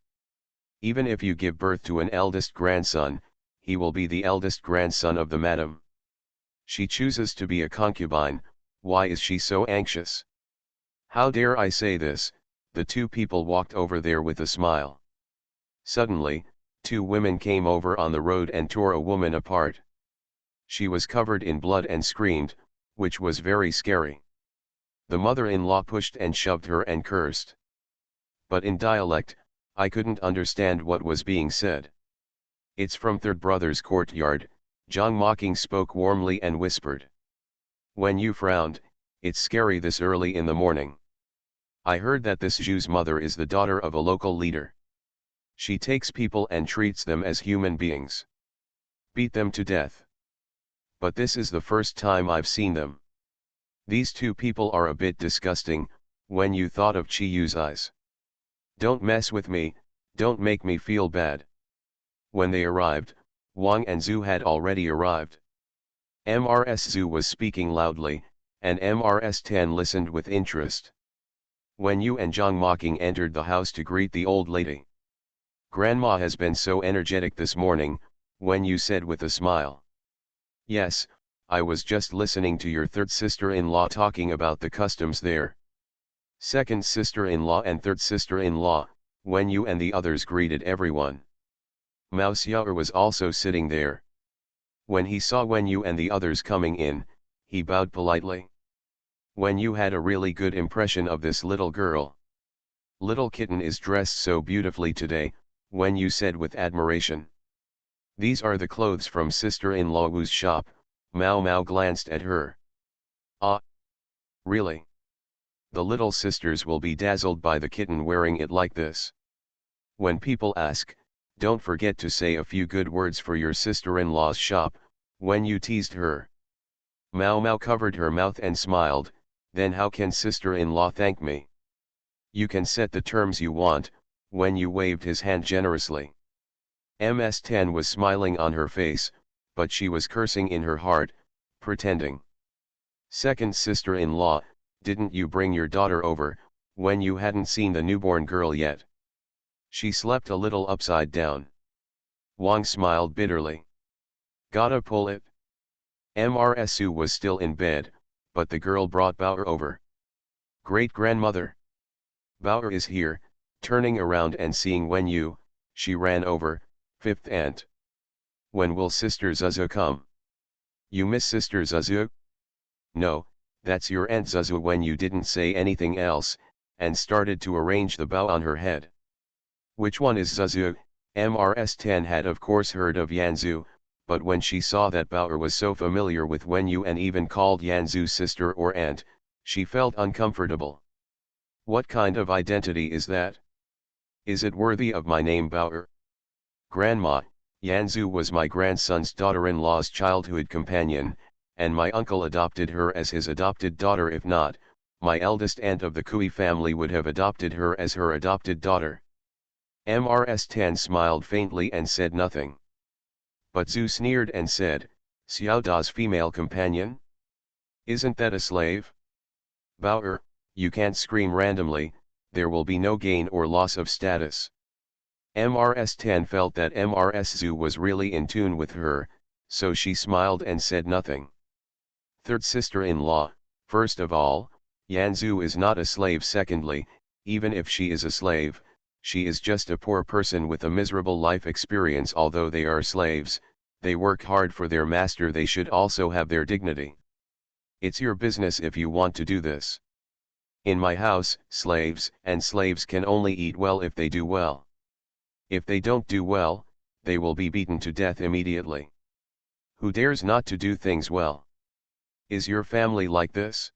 Even if you give birth to an eldest grandson, he will be the eldest grandson of the madam. She chooses to be a concubine. Why is she so anxious? How dare I say this? The two people walked over there with a smile. Suddenly, 2 women came over on the road and tore a woman apart. She was covered in blood and screamed, which was very scary. The mother-in-law pushed and shoved her and cursed. But in dialect, I couldn't understand what was being said. It's from third brother's courtyard, Zhang Mocking spoke warmly and whispered. When you frowned, it's scary this early in the morning. I heard that this Zhu's mother is the daughter of a local leader. She takes people and treats them as human beings. Beat them to death. But this is the first time I've seen them. These 2 people are a bit disgusting. When you thought of Chi Yu's eyes. Don't mess with me, don't make me feel bad. When they arrived, Wang and Zhu had already arrived. MRS Zhu was speaking loudly, and MRS Tan listened with interest. When Yu and Zhang Mocking entered the house to greet the old lady. Grandma has been so energetic this morning, Wen Yu said with a smile. Yes, I was just listening to your third sister-in-law talking about the customs there. Second sister-in-law and third sister-in-law, Wen Yu and the others greeted everyone. Mao Xiao'er was also sitting there. When he saw Wen Yu and the others coming in, he bowed politely. Wen Yu had a really good impression of this little girl. Little kitten is dressed so beautifully today, Wen Yu said with admiration. These are the clothes from sister-in-law Wu's shop. Mao Mao glanced at her. Ah! Really? The little sisters will be dazzled by the kitten wearing it like this. When people ask, don't forget to say a few good words for your sister-in-law's shop, Wen Yu teased her. Mao Mao covered her mouth and smiled, then how can sister-in-law thank me? You can set the terms you want, Wen Yu waved his hand generously. Ms. Tan was smiling on her face, but she was cursing in her heart, pretending. Second sister-in-law, didn't you bring your daughter over, when you hadn't seen the newborn girl yet? She slept a little upside down. Wang smiled bitterly. Gotta pull it. Mrsu was still in bed, but the girl brought Bauer over. Great-grandmother. Bauer is here. Turning around and seeing Wen Yu, she ran over. Fifth aunt. When will Sister Zuzu come? You miss Sister Zuzu? No, that's your Aunt Zuzu. When you didn't say anything else, and started to arrange the bow on her head. Which one is Zuzu? Mrs. Tan had of course heard of Yanzu, but when she saw that Bauer was so familiar with Wenyu and even called Yanzu sister or aunt, she felt uncomfortable. What kind of identity is that? Is it worthy of my name Bauer? Grandma, Yanzu was my grandson's daughter-in-law's childhood companion, and my uncle adopted her as his adopted daughter. If not, my eldest aunt of the Kui family would have adopted her as her adopted daughter. Mrs. Tan smiled faintly and said nothing. But Zhu sneered and said, Xiao Da's female companion? Isn't that a slave? Bauer, you can't scream randomly, there will be no gain or loss of status. Mrs. Tan felt that Mrs. Zhu was really in tune with her, so she smiled and said nothing. Third sister-in-law, first of all, Yanzu is not a slave. Secondly, even if she is a slave, she is just a poor person with a miserable life experience. Although they are slaves, they work hard for their master. They should also have their dignity. It's your business if you want to do this. In my house, slaves can only eat well if they do well. If they don't do well, they will be beaten to death immediately. Who dares not to do things well? Is your family like this?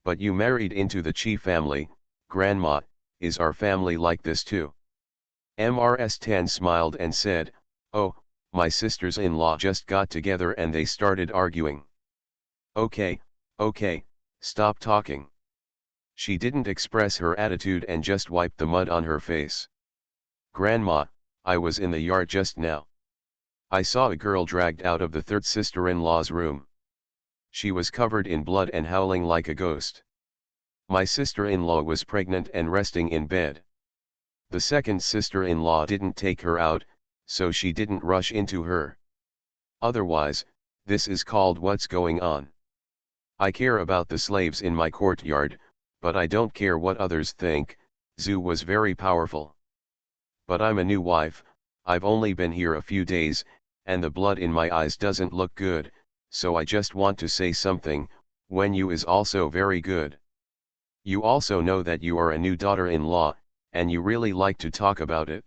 But you married into the Chi family, Grandma. Is our family like this too? Mrs. Tan smiled and said, oh, my sisters-in-law just got together and they started arguing. Okay, stop talking. She didn't express her attitude and just wiped the mud on her face. Grandma, I was in the yard just now. I saw a girl dragged out of the third sister-in-law's room. She was covered in blood and howling like a ghost. My sister-in-law was pregnant and resting in bed. The second sister-in-law didn't take her out, so she didn't rush into her. Otherwise, this is called what's going on. I care about the slaves in my courtyard, but I don't care what others think. Zhu was very powerful. But I'm a new wife, I've only been here a few days, and the blood in my eyes doesn't look good, so I just want to say something. Wenyu is also very good. You also know that you are a new daughter-in-law, and you really like to talk about it.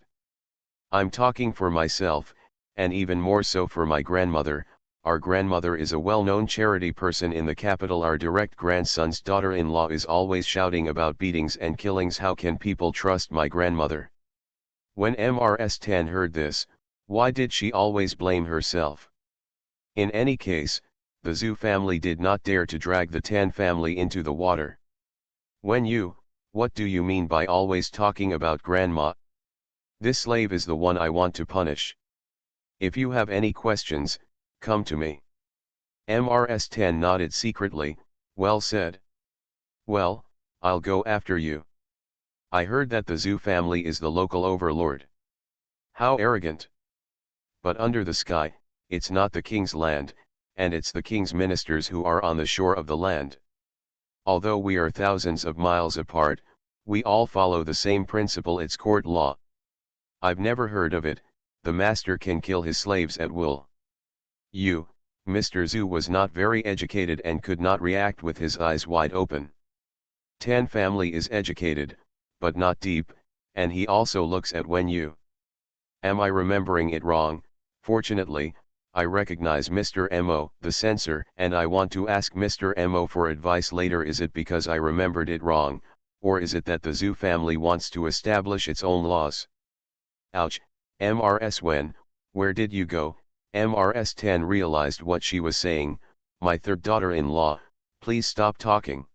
I'm talking for myself, and even more so for my grandmother. Our grandmother is a well-known charity person in the capital. Our direct grandson's daughter-in-law is always shouting about beatings and killings. How can people trust my grandmother? When Mrs. Tan heard this, why did she always blame herself? In any case, the Zhu family did not dare to drag the Tan family into the water. Wenyu, what do you mean by always talking about grandma? This slave is the one I want to punish. If you have any questions, come to me. Mrs. Tan nodded secretly. Well said. Well, I'll go after you. I heard that the Zhu family is the local overlord. How arrogant. But under the sky, it's not the king's land, and it's the king's ministers who are on the shore of the land. Although we are thousands of miles apart, we all follow the same principle. It's court law. I've never heard of it. The master can kill his slaves at will. You, Mr. Zhu was not very educated and could not react with his eyes wide open. Tan family is educated, but not deep, and he also looks at Wenyu. Am I remembering it wrong? Fortunately, I recognize Mr. Mo, the censor, and I want to ask Mr. Mo for advice later. Is it because I remembered it wrong, or is it that the Zhu family wants to establish its own laws? Ouch, Mrs. Where did you go? Mrs. Tan realized what she was saying. My third daughter-in-law, please stop talking.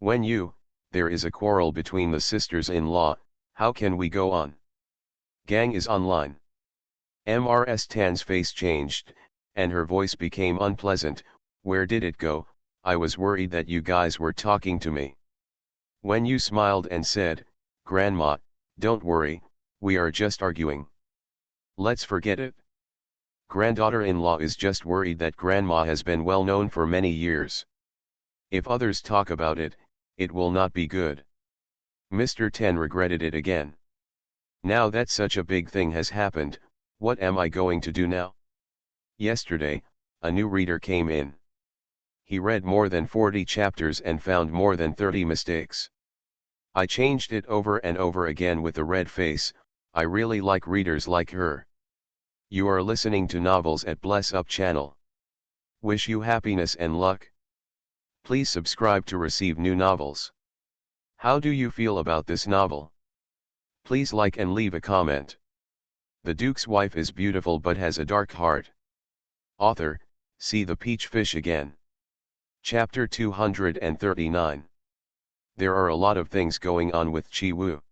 Wenyu, there is a quarrel between the sisters-in-law, how can we go on? Gang is online. Mrs. Tan's face changed, and her voice became unpleasant. Where did it go? I was worried that you guys were talking to me. Wenyu smiled and said, Grandma, don't worry, we are just arguing. Let's forget it. Granddaughter-in-law is just worried that Grandma has been well known for many years. If others talk about it, it will not be good. Mr. Tan regretted it again. Now that such a big thing has happened, what am I going to do now? Yesterday, a new reader came in. He read more than 40 chapters and found more than 30 mistakes. I changed it over and over again with a red face. I really like readers like her. You are listening to Novels at Bless Up channel. Wish you happiness and luck. Please subscribe to receive new novels. How do you feel about this novel? Please like and leave a comment. The Duke's wife is beautiful but has a dark heart. Author, see the peach fish again. Chapter 239. There are a lot of things going on with Chi Woo.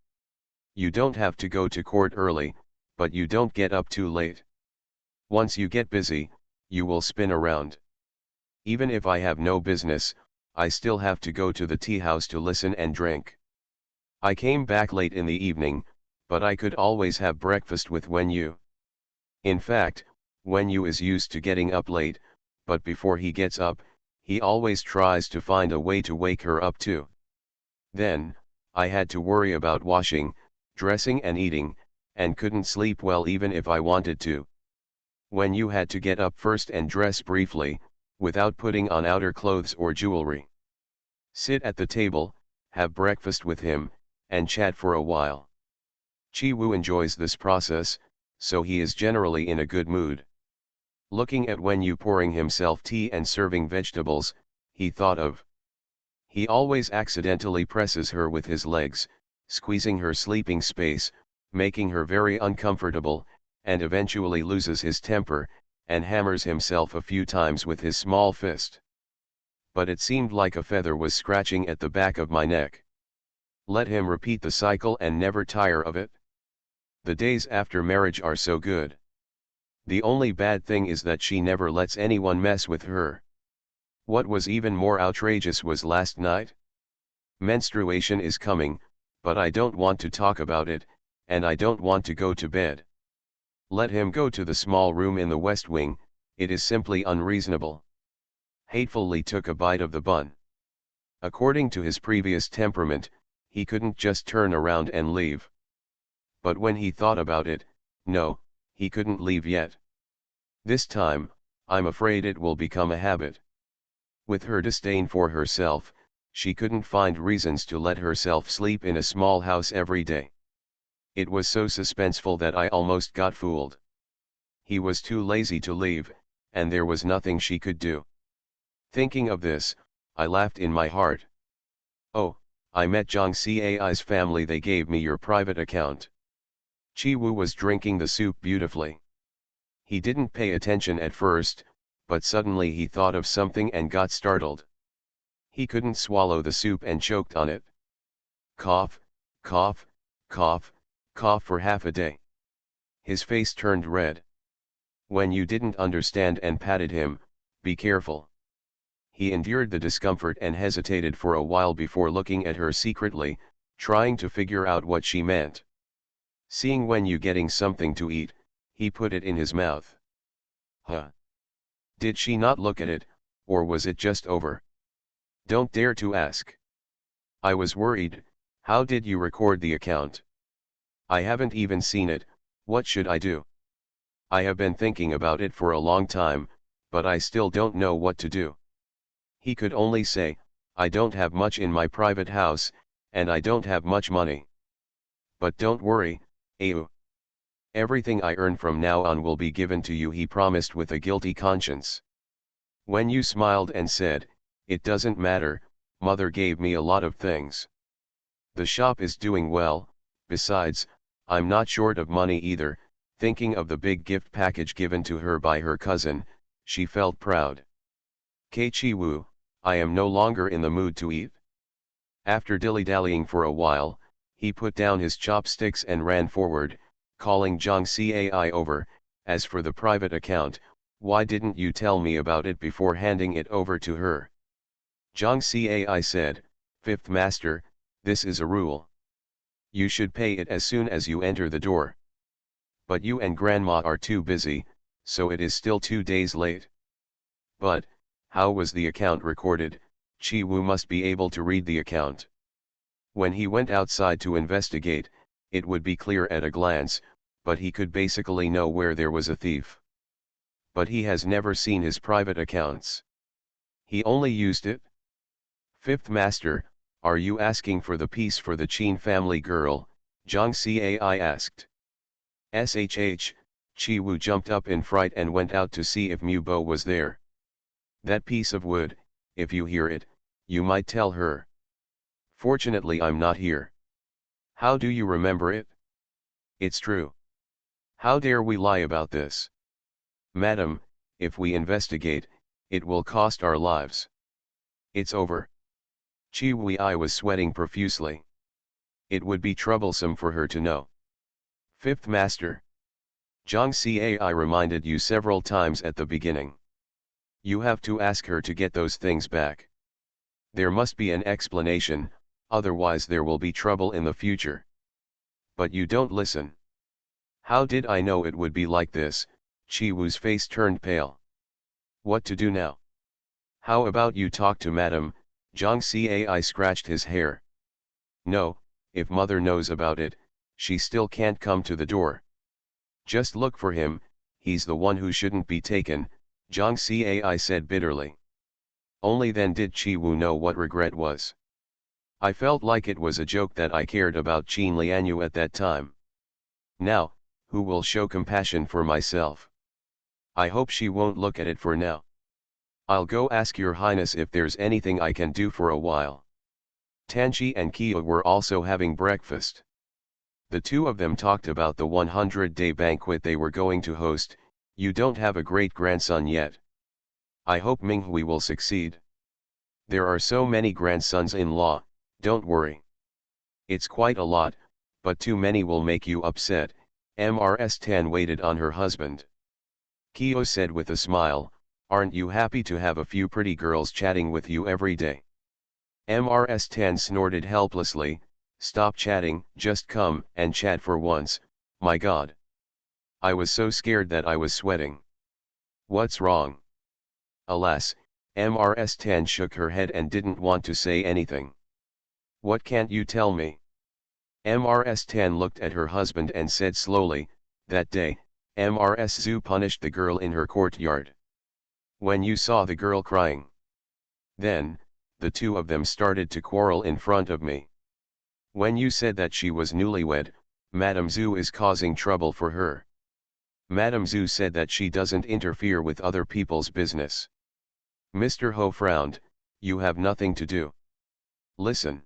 You don't have to go to court early, but you don't get up too late. Once you get busy, you will spin around. Even if I have no business, I still have to go to the tea house to listen and drink. I came back late in the evening, but I could always have breakfast with Wenyu. In fact, Wenyu is used to getting up late, but before he gets up, he always tries to find a way to wake her up too. Then, I had to worry about washing, dressing and eating, and couldn't sleep well even if I wanted to. Wenyu had to get up first and dress briefly, without putting on outer clothes or jewelry. Sit at the table, have breakfast with him, and chat for a while. Chi Woo enjoys this process, so he is generally in a good mood. Looking at Wenyu pouring himself tea and serving vegetables, he thought of. He always accidentally presses her with his legs, squeezing her sleeping space, making her very uncomfortable, and eventually loses his temper, and hammers himself a few times with his small fist. But it seemed like a feather was scratching at the back of my neck. Let him repeat the cycle and never tire of it. The days after marriage are so good. The only bad thing is that she never lets anyone mess with her. What was even more outrageous was last night. Menstruation is coming, but I don't want to talk about it, and I don't want to go to bed. Let him go to the small room in the West Wing, it is simply unreasonable. Hatefully took a bite of the bun. According to his previous temperament, he couldn't just turn around and leave. But when he thought about it, no, he couldn't leave yet. This time, I'm afraid it will become a habit. With her disdain for herself, she couldn't find reasons to let herself sleep in a small house every day. It was so suspenseful that I almost got fooled. He was too lazy to leave, and there was nothing she could do. Thinking of this, I laughed in my heart. Oh, I met Zhang Cai's family, they gave me your private account. Chi Woo was drinking the soup beautifully. He didn't pay attention at first, but suddenly he thought of something and got startled. He couldn't swallow the soup and choked on it. Cough, cough, cough, cough for half a day. His face turned red. When you didn't understand and patted him, be careful. He endured the discomfort and hesitated for a while before looking at her secretly, trying to figure out what she meant. Seeing Wenyu getting something to eat, he put it in his mouth. Huh? Did she not look at it, or was it just over? Don't dare to ask. I was worried. How did you record the account? I haven't even seen it. What should I do? I have been thinking about it for a long time, but I still don't know what to do. He could only say, I don't have much in my private house, and I don't have much money. But don't worry, Ayu. Everything I earn from now on will be given to you, he promised with a guilty conscience. Wenyu smiled and said, it doesn't matter, mother gave me a lot of things. The shop is doing well, besides, I'm not short of money either. Thinking of the big gift package given to her by her cousin, she felt proud. Chi Woo, I am no longer in the mood to eat. After dilly-dallying for a while, he put down his chopsticks and ran forward, calling Zhang Cai over. As for the private account, why didn't you tell me about it before handing it over to her? Zhang Cai said, Fifth Master, this is a rule. You should pay it as soon as you enter the door. But you and Grandma are too busy, so it is still 2 days late. But, how was the account recorded? Chi Woo must be able to read the account. When he went outside to investigate, it would be clear at a glance, but he could basically know where there was a thief. But he has never seen his private accounts. He only used it. Fifth Master, are you asking for the piece for the Qin family girl? Zhang Cai asked. SHH, Chi Wu jumped up in fright and went out to see if Mu Bo was there. That piece of wood, if you hear it, you might tell her. Fortunately I'm not here. How do you remember it? It's true. How dare we lie about this? Madam, if we investigate, it will cost our lives. It's over. Chi Wei was sweating profusely. It would be troublesome for her to know. Fifth Master. Zhang Cai reminded you several times at the beginning. You have to ask her to get those things back. There must be an explanation, otherwise there will be trouble in the future. But you don't listen. How did I know it would be like this? Chi Wu's face turned pale. What to do now? How about you talk to Madam? Zhang Cai scratched his hair. No, if mother knows about it, she still can't come to the door. Just look for him, he's the one who shouldn't be taken, Zhang Cai said bitterly. Only then did Chi Wu know what regret was. I felt like it was a joke that I cared about Qin Lianyu at that time. Now, who will show compassion for myself? I hope she won't look at it for now. I'll go ask your highness if there's anything I can do for a while. Tanchi and Kia were also having breakfast. The two of them talked about the 100-day banquet they were going to host. You don't have a great-grandson yet. I hope Minghui will succeed. There are so many grandsons-in-law, don't worry. It's quite a lot, but too many will make you upset. Mrs. Tan waited on her husband. Kyo said with a smile, aren't you happy to have a few pretty girls chatting with you every day? Mrs. Tan snorted helplessly, stop chatting, just come and chat for once, my god. I was so scared that I was sweating. What's wrong? Alas, Mrs. Tan shook her head and didn't want to say anything. What can't you tell me? Mrs. Tan looked at her husband and said slowly, that day, Mrs. Zhu punished the girl in her courtyard. When you saw the girl crying. Then, the two of them started to quarrel in front of me. When you said that she was newlywed, Madame Zhu is causing trouble for her. Madame Zhu said that she doesn't interfere with other people's business. Mr. Ho frowned, you have nothing to do. Listen.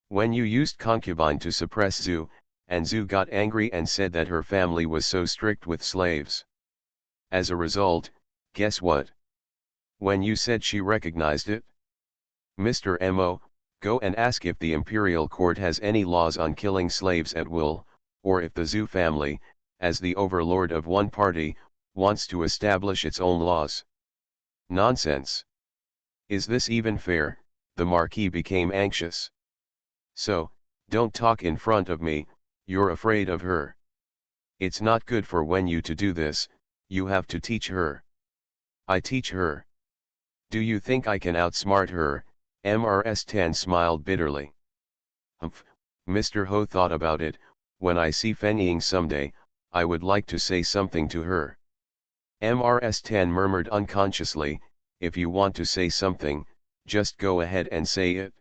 When you used concubine to suppress Zhu, and Zhu got angry and said that her family was so strict with slaves. As a result, guess what? When you said she recognized it? Mr. Mo, go and ask if the imperial court has any laws on killing slaves at will, or if the Zhu family, as the overlord of one party, wants to establish its own laws. Nonsense. Is this even fair? The Marquis became anxious. So, don't talk in front of me, you're afraid of her. It's not good for when you to do this, you have to teach her. I teach her. Do you think I can outsmart her? Mrs. Tan smiled bitterly. Humph, Mr. Ho thought about it, when I see Feng Ying someday, I would like to say something to her. Mrs. Tan murmured unconsciously, if you want to say something, just go ahead and say it.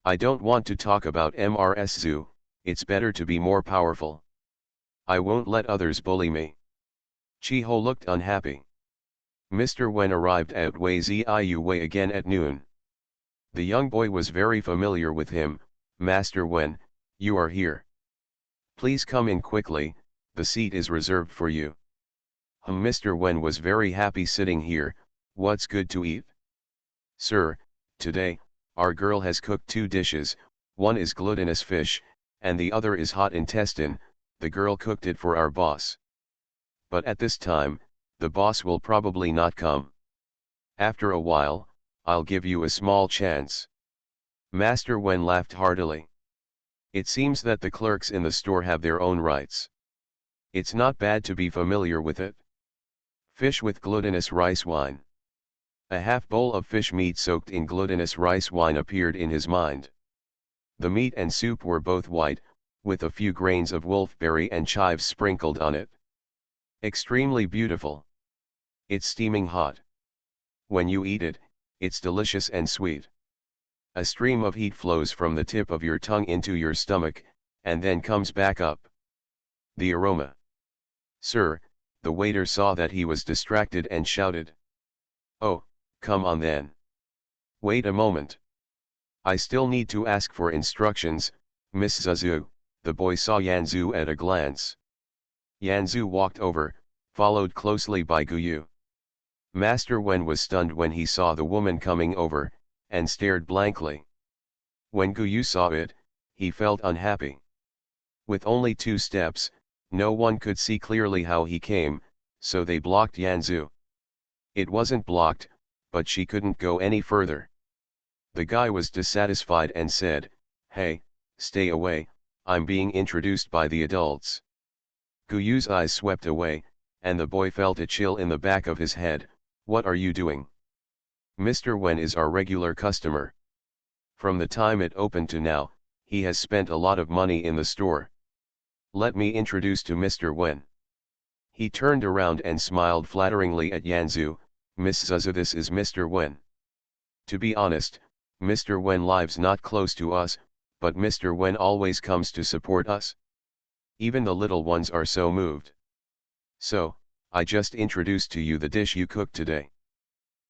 I don't want to talk about Mrs. Zhu, it's better to be more powerful. I won't let others bully me. Chi Ho looked unhappy. Mr. Wen arrived at Wei Ziyu Wei again at noon. The young boy was very familiar with him. Master Wen, you are here. Please come in quickly, the seat is reserved for you. Mr. Wen was very happy sitting here. What's good to eat? Sir, today, our girl has cooked 2 dishes, one is glutinous fish, and the other is hot intestine. The girl cooked it for our boss. But at this time, the boss will probably not come. After a while, I'll give you a small chance. Master Wen laughed heartily. It seems that the clerks in the store have their own rights. It's not bad to be familiar with it. Fish with glutinous rice wine. A half bowl of fish meat soaked in glutinous rice wine appeared in his mind. The meat and soup were both white, with a few grains of wolfberry and chives sprinkled on it. Extremely beautiful. It's steaming hot. When you eat it, it's delicious and sweet. A stream of heat flows from the tip of your tongue into your stomach, and then comes back up. The aroma. Sir, the waiter saw that he was distracted and shouted. Oh, come on then. Wait a moment. I still need to ask for instructions, Miss Zhu. The boy saw Yanzu at a glance. Yanzu walked over, followed closely by Guyu. Master Wen was stunned when he saw the woman coming over, and stared blankly. When Guyu saw it, he felt unhappy. With only 2 steps, no one could see clearly how he came, so they blocked Yanzu. It wasn't blocked, but she couldn't go any further. The guy was dissatisfied and said, "Hey, stay away, I'm being introduced by the adults." Guyu's eyes swept away, and the boy felt a chill in the back of his head. What are you doing? Mr. Wen is our regular customer. From the time it opened to now, he has spent a lot of money in the store. Let me introduce to Mr. Wen. He turned around and smiled flatteringly at Yanzu. Miss Zhu, this is Mr. Wen. To be honest, Mr. Wen lives not close to us, but Mr. Wen always comes to support us. Even the little ones are so moved. So, I just introduced to you the dish you cooked today.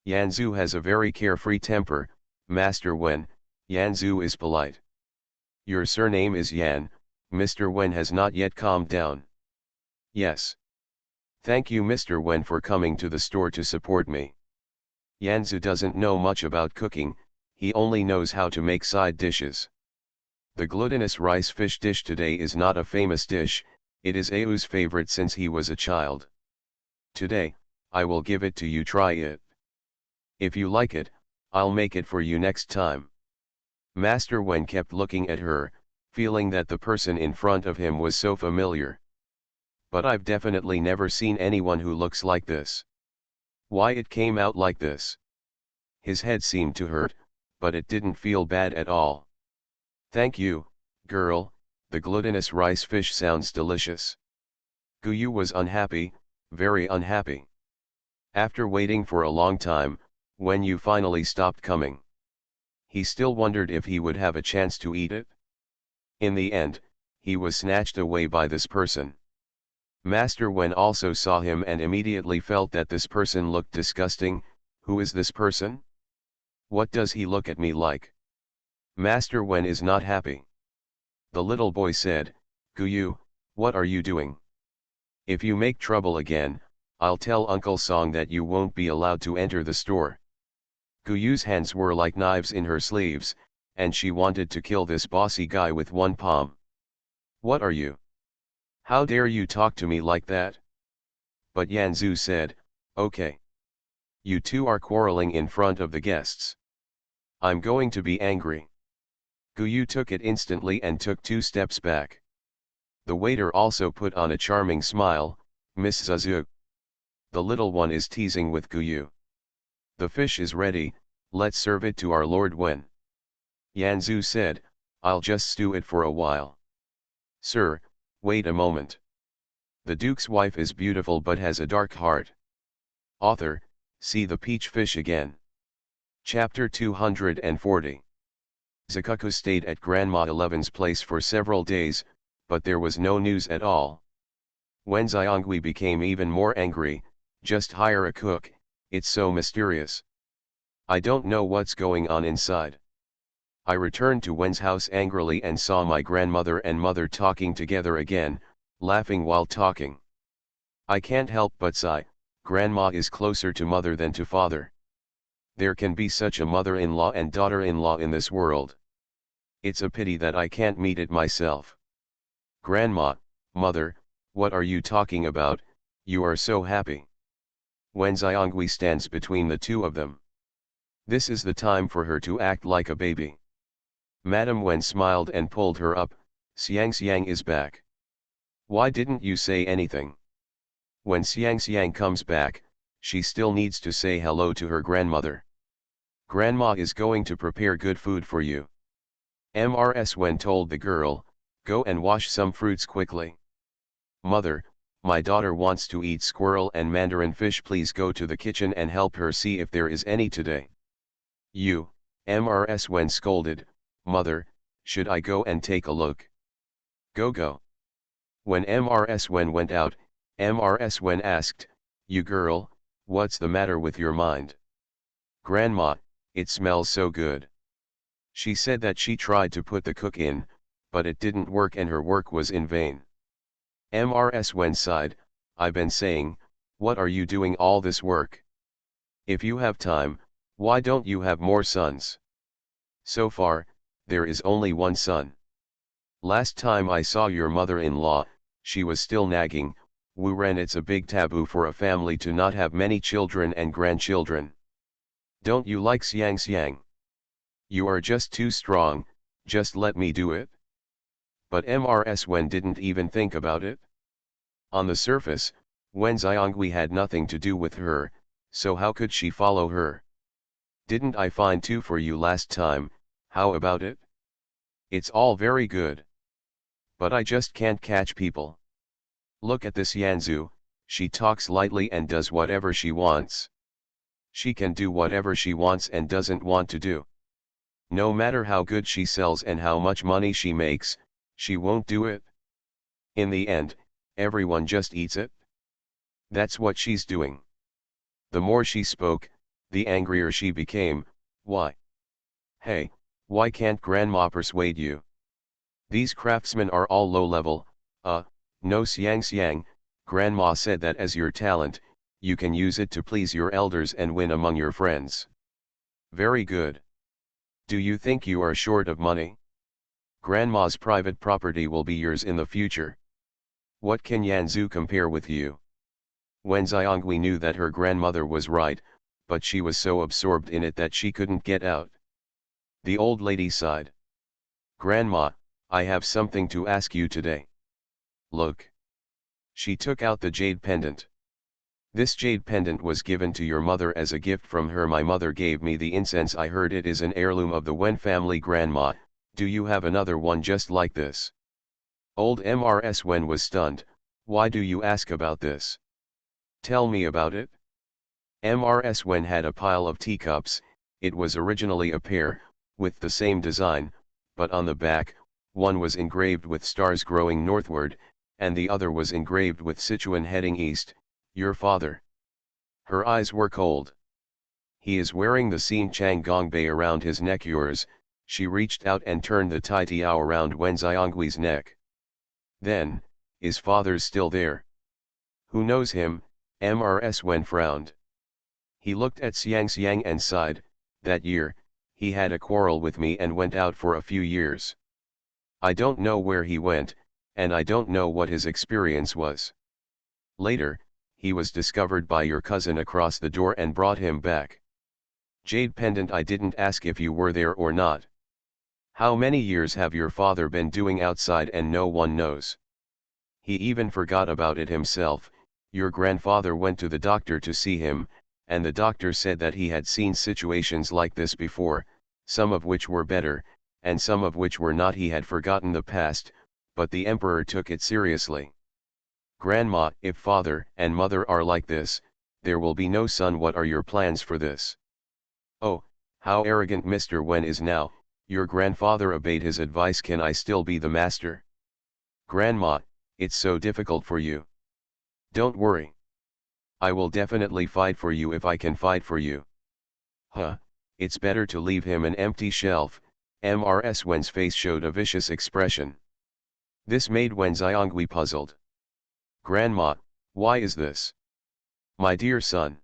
Yanzu has a very carefree temper, Master Wen. Yanzu is polite. Your surname is Yan. Mr. Wen has not yet calmed down. Yes. Thank you Mr. Wen for coming to the store to support me. Yanzu doesn't know much about cooking, he only knows how to make side dishes. The glutinous rice fish dish today is not a famous dish, it is Ao's favorite since he was a child. Today, I will give it to you, try it. If you like it, I'll make it for you next time. Master Wen kept looking at her, feeling that the person in front of him was so familiar. But I've definitely never seen anyone who looks like this. Why it came out like this? His head seemed to hurt, but it didn't feel bad at all. Thank you, girl, the glutinous rice fish sounds delicious. Guyu was unhappy, very unhappy. After waiting for a long time, when you finally stopped coming, he still wondered if he would have a chance to eat it. In the end, he was snatched away by this person. Master Wen also saw him and immediately felt that this person looked disgusting. Who is this person? What does he look at me like? Master Wen is not happy. The little boy said, Guyu, what are you doing? If you make trouble again, I'll tell Uncle Song that you won't be allowed to enter the store. Guyu's hands were like knives in her sleeves, and she wanted to kill this bossy guy with one palm. What are you? How dare you talk to me like that? But Yanzu said, okay. You two are quarreling in front of the guests. I'm going to be angry. Guyu took it instantly and took 2 steps back. The waiter also put on a charming smile. Miss Zhu. The little one is teasing with Guyu. The fish is ready, let's serve it to our Lord Wen. Yanzu said, I'll just stew it for a while. Sir, wait a moment. The Duke's wife is beautiful but has a dark heart. Author, see the peach fish again. Chapter 240. Zakaku stayed at Grandma Eleven's place for several days, but there was no news at all. Wen Xiangui became even more angry. Just hire a cook, it's so mysterious. I don't know what's going on inside. I returned to Wen's house angrily and saw my grandmother and mother talking together again, laughing while talking. I can't help but sigh, Grandma is closer to mother than to father. There can be such a mother-in-law and daughter-in-law in this world. It's a pity that I can't meet it myself. Grandma, mother, what are you talking about? You are so happy. Wen Xiangui stands between the two of them. This is the time for her to act like a baby. Madame Wen smiled and pulled her up. Xiang is back. Why didn't you say anything? When Xiang comes back, she still needs to say hello to her grandmother. Grandma is going to prepare good food for you. Mrs. Wen told the girl, go and wash some fruits quickly. Mother, my daughter wants to eat squirrel and mandarin fish, please go to the kitchen and help her see if there is any today. You, Mrs. Wen scolded, Mother, should I go and take a look? Go. When Mrs. Wen went out, Mrs. Wen asked, "You girl, what's the matter with your mind?" "Grandma, it smells so good." She said that she tried to put the cook in, but it didn't work and her work was in vain. Mrs. Wen sighed, "I've been saying, what are you doing all this work? If you have time, why don't you have more sons? So far, there is only one son. Last time I saw your mother-in-law, she was still nagging, Wu Ren, it's a big taboo for a family to not have many children and grandchildren. Don't you like Xiang Xiang? You are just too strong, just let me do it." But Mrs. Wen didn't even think about it. On the surface, Wen Xiangui had nothing to do with her, so how could she follow her? "Didn't I find two for you last time, how about it? It's all very good. But I just can't catch people. Look at this Yanzu, she talks lightly and does whatever she wants. She can do whatever she wants and doesn't want to do. No matter how good she sells and how much money she makes, she won't do it. In the end, everyone just eats it. That's what she's doing." The more she spoke, the angrier she became. "Why? Hey, why can't grandma persuade you? These craftsmen are all low level, no Xiang Xiang, grandma said that as your talent, you can use it to please your elders and win among your friends. Very good. Do you think you are short of money? Grandma's private property will be yours in the future. What can Yanzu compare with you?" Wen Xiangui knew that her grandmother was right, but she was so absorbed in it that she couldn't get out. The old lady sighed. "Grandma, I have something to ask you today. Look." She took out the jade pendant. "This jade pendant was given to your mother as a gift from her. My mother gave me the incense. I heard it is an heirloom of the Wen family. Grandma, do you have another one just like this?" Old Mrs. Wen was stunned. "Why do you ask about this? Tell me about it." Mrs. Wen had a pile of teacups. It was originally a pair, with the same design, but on the back, one was engraved with stars growing northward, and the other was engraved with Sichuan heading east. "Your father." Her eyes were cold. "He is wearing the Xin Chang Gong Bei around his neck." Yours. She reached out and turned the Tai Tiao around Wen Xianggui's neck. "Then, is father's still there?" "Who knows him?" Mrs. Wen frowned. He looked at Xiang Xiang and sighed. "That year, he had a quarrel with me and went out for a few years. I don't know where he went, and I don't know what his experience was. Later, he was discovered by your cousin across the door and brought him back. Jade pendant. I didn't ask if you were there or not. How many years have your father been doing outside and no one knows? He even forgot about it himself. Your grandfather went to the doctor to see him, and the doctor said that he had seen situations like this before, some of which were better, and some of which were not. He had forgotten the past, but the emperor took it seriously. Grandma, if father and mother are like this, there will be no son. What are your plans for this?" "Oh, how arrogant Mr. Wen is now. Your grandfather obeyed his advice. Can I still be the master?" "Grandma, it's so difficult for you." "Don't worry. I will definitely fight for you if I can fight for you." "Huh, it's better to leave him an empty shelf." Mrs. Wen's face showed a vicious expression. This made Wen Xiangui puzzled. "Grandma, why is this?" "My dear son.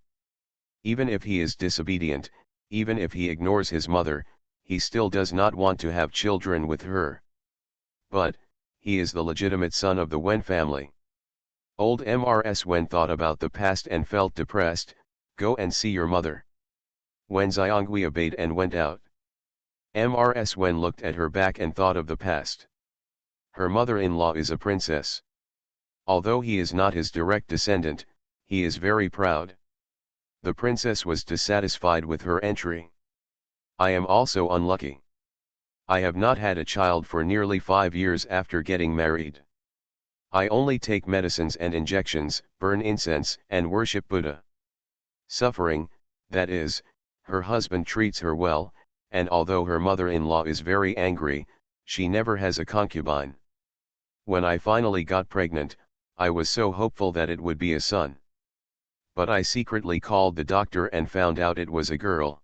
Even if he is disobedient, even if he ignores his mother, he still does not want to have children with her. But, he is the legitimate son of the Wen family." Old Mrs. Wen thought about the past and felt depressed. "Go and see your mother." Wen Xiangui obeyed and went out. Mrs. Wen looked at her back and thought of the past. Her mother-in-law is a princess. Although he is not his direct descendant, he is very proud. The princess was dissatisfied with her entry. "I am also unlucky. I have not had a child for nearly 5 years after getting married. I only take medicines and injections, burn incense and worship Buddha." Suffering, that is, her husband treats her well, and although her mother-in-law is very angry, she never has a concubine. "When I finally got pregnant, I was so hopeful that it would be a son. But I secretly called the doctor and found out it was a girl.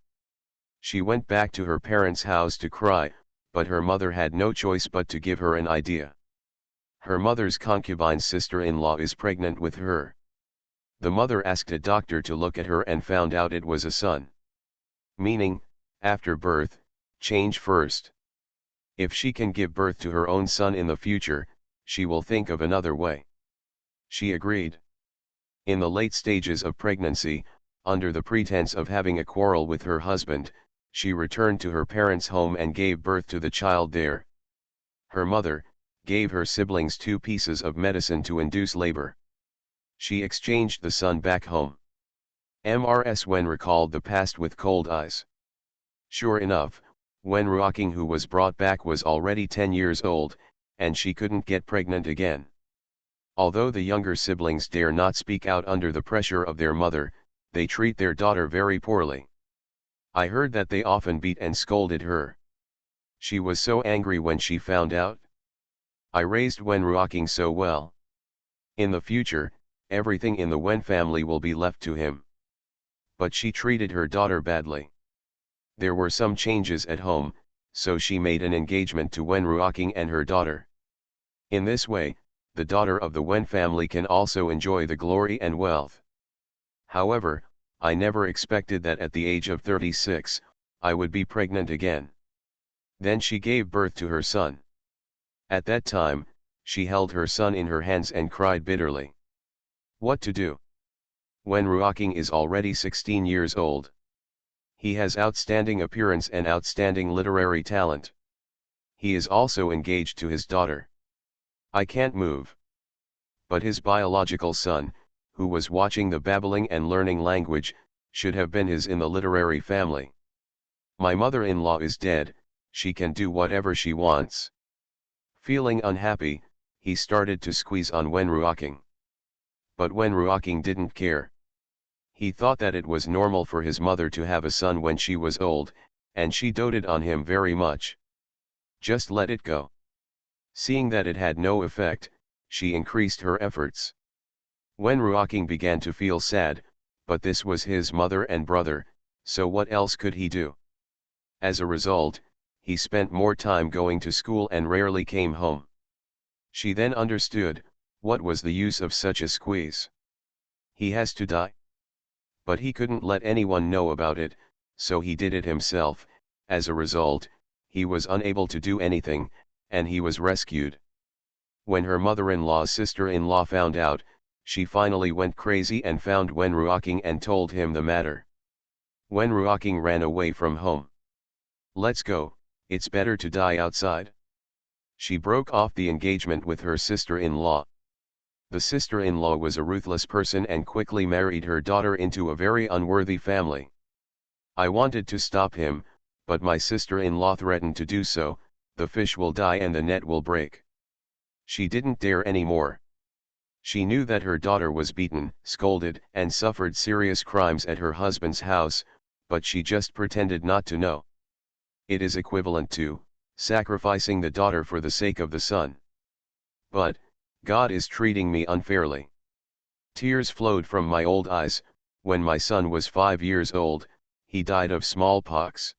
She went back to her parents' house to cry, but her mother had no choice but to give her an idea. Her mother's concubine's sister-in-law is pregnant with her. The mother asked a doctor to look at her and found out it was a son. Meaning, after birth, change first. If she can give birth to her own son in the future, she will think of another way. She agreed. In the late stages of pregnancy, under the pretense of having a quarrel with her husband, she returned to her parents' home and gave birth to the child there. Her mother gave her siblings 2 pieces of medicine to induce labor. She exchanged the son back home. Mrs. Wen recalled the past with cold eyes. Sure enough, Wen Ruoqing, who was brought back, was already 10 years old, and she couldn't get pregnant again. Although the younger siblings dare not speak out under the pressure of their mother, they treat their daughter very poorly. I heard that they often beat and scolded her. She was so angry when she found out. I raised Wen Ruoqing so well. In the future, everything in the Wen family will be left to him. But she treated her daughter badly. There were some changes at home, so she made an engagement to Wen Ruoqing and her daughter. In this way, the daughter of the Wen family can also enjoy the glory and wealth. However, I never expected that at the age of 36, I would be pregnant again. Then she gave birth to her son. At that time, she held her son in her hands and cried bitterly. What to do? Wen Ruoqing is already 16 years old. He has outstanding appearance and outstanding literary talent. He is also engaged to his daughter. I can't move. But his biological son, who was watching the babbling and learning language, should have been his in the literary family. My mother-in-law is dead, she can do whatever she wants. Feeling unhappy, he started to squeeze on Wen Ruoqing. But Wen Ruoqing didn't care. He thought that it was normal for his mother to have a son when she was old, and she doted on him very much. Just let it go. Seeing that it had no effect, she increased her efforts. Wen Ruoqing began to feel sad, but this was his mother and brother, so what else could he do? As a result, he spent more time going to school and rarely came home. She then understood, what was the use of such a squeeze? He has to die. But he couldn't let anyone know about it, so he did it himself. As a result, he was unable to do anything, and he was rescued. When her mother-in-law's sister-in-law found out, she finally went crazy and found Wen Ruoqing and told him the matter. Wen Ruoqing ran away from home. Let's go, it's better to die outside. She broke off the engagement with her sister-in-law. The sister-in-law was a ruthless person and quickly married her daughter into a very unworthy family. I wanted to stop him, but my sister-in-law threatened to do so, the fish will die and the net will break. She didn't dare anymore. She knew that her daughter was beaten, scolded, and suffered serious crimes at her husband's house, but she just pretended not to know. It is equivalent to sacrificing the daughter for the sake of the son. But God is treating me unfairly. Tears flowed from my old eyes. When my son was 5 years old, he died of smallpox.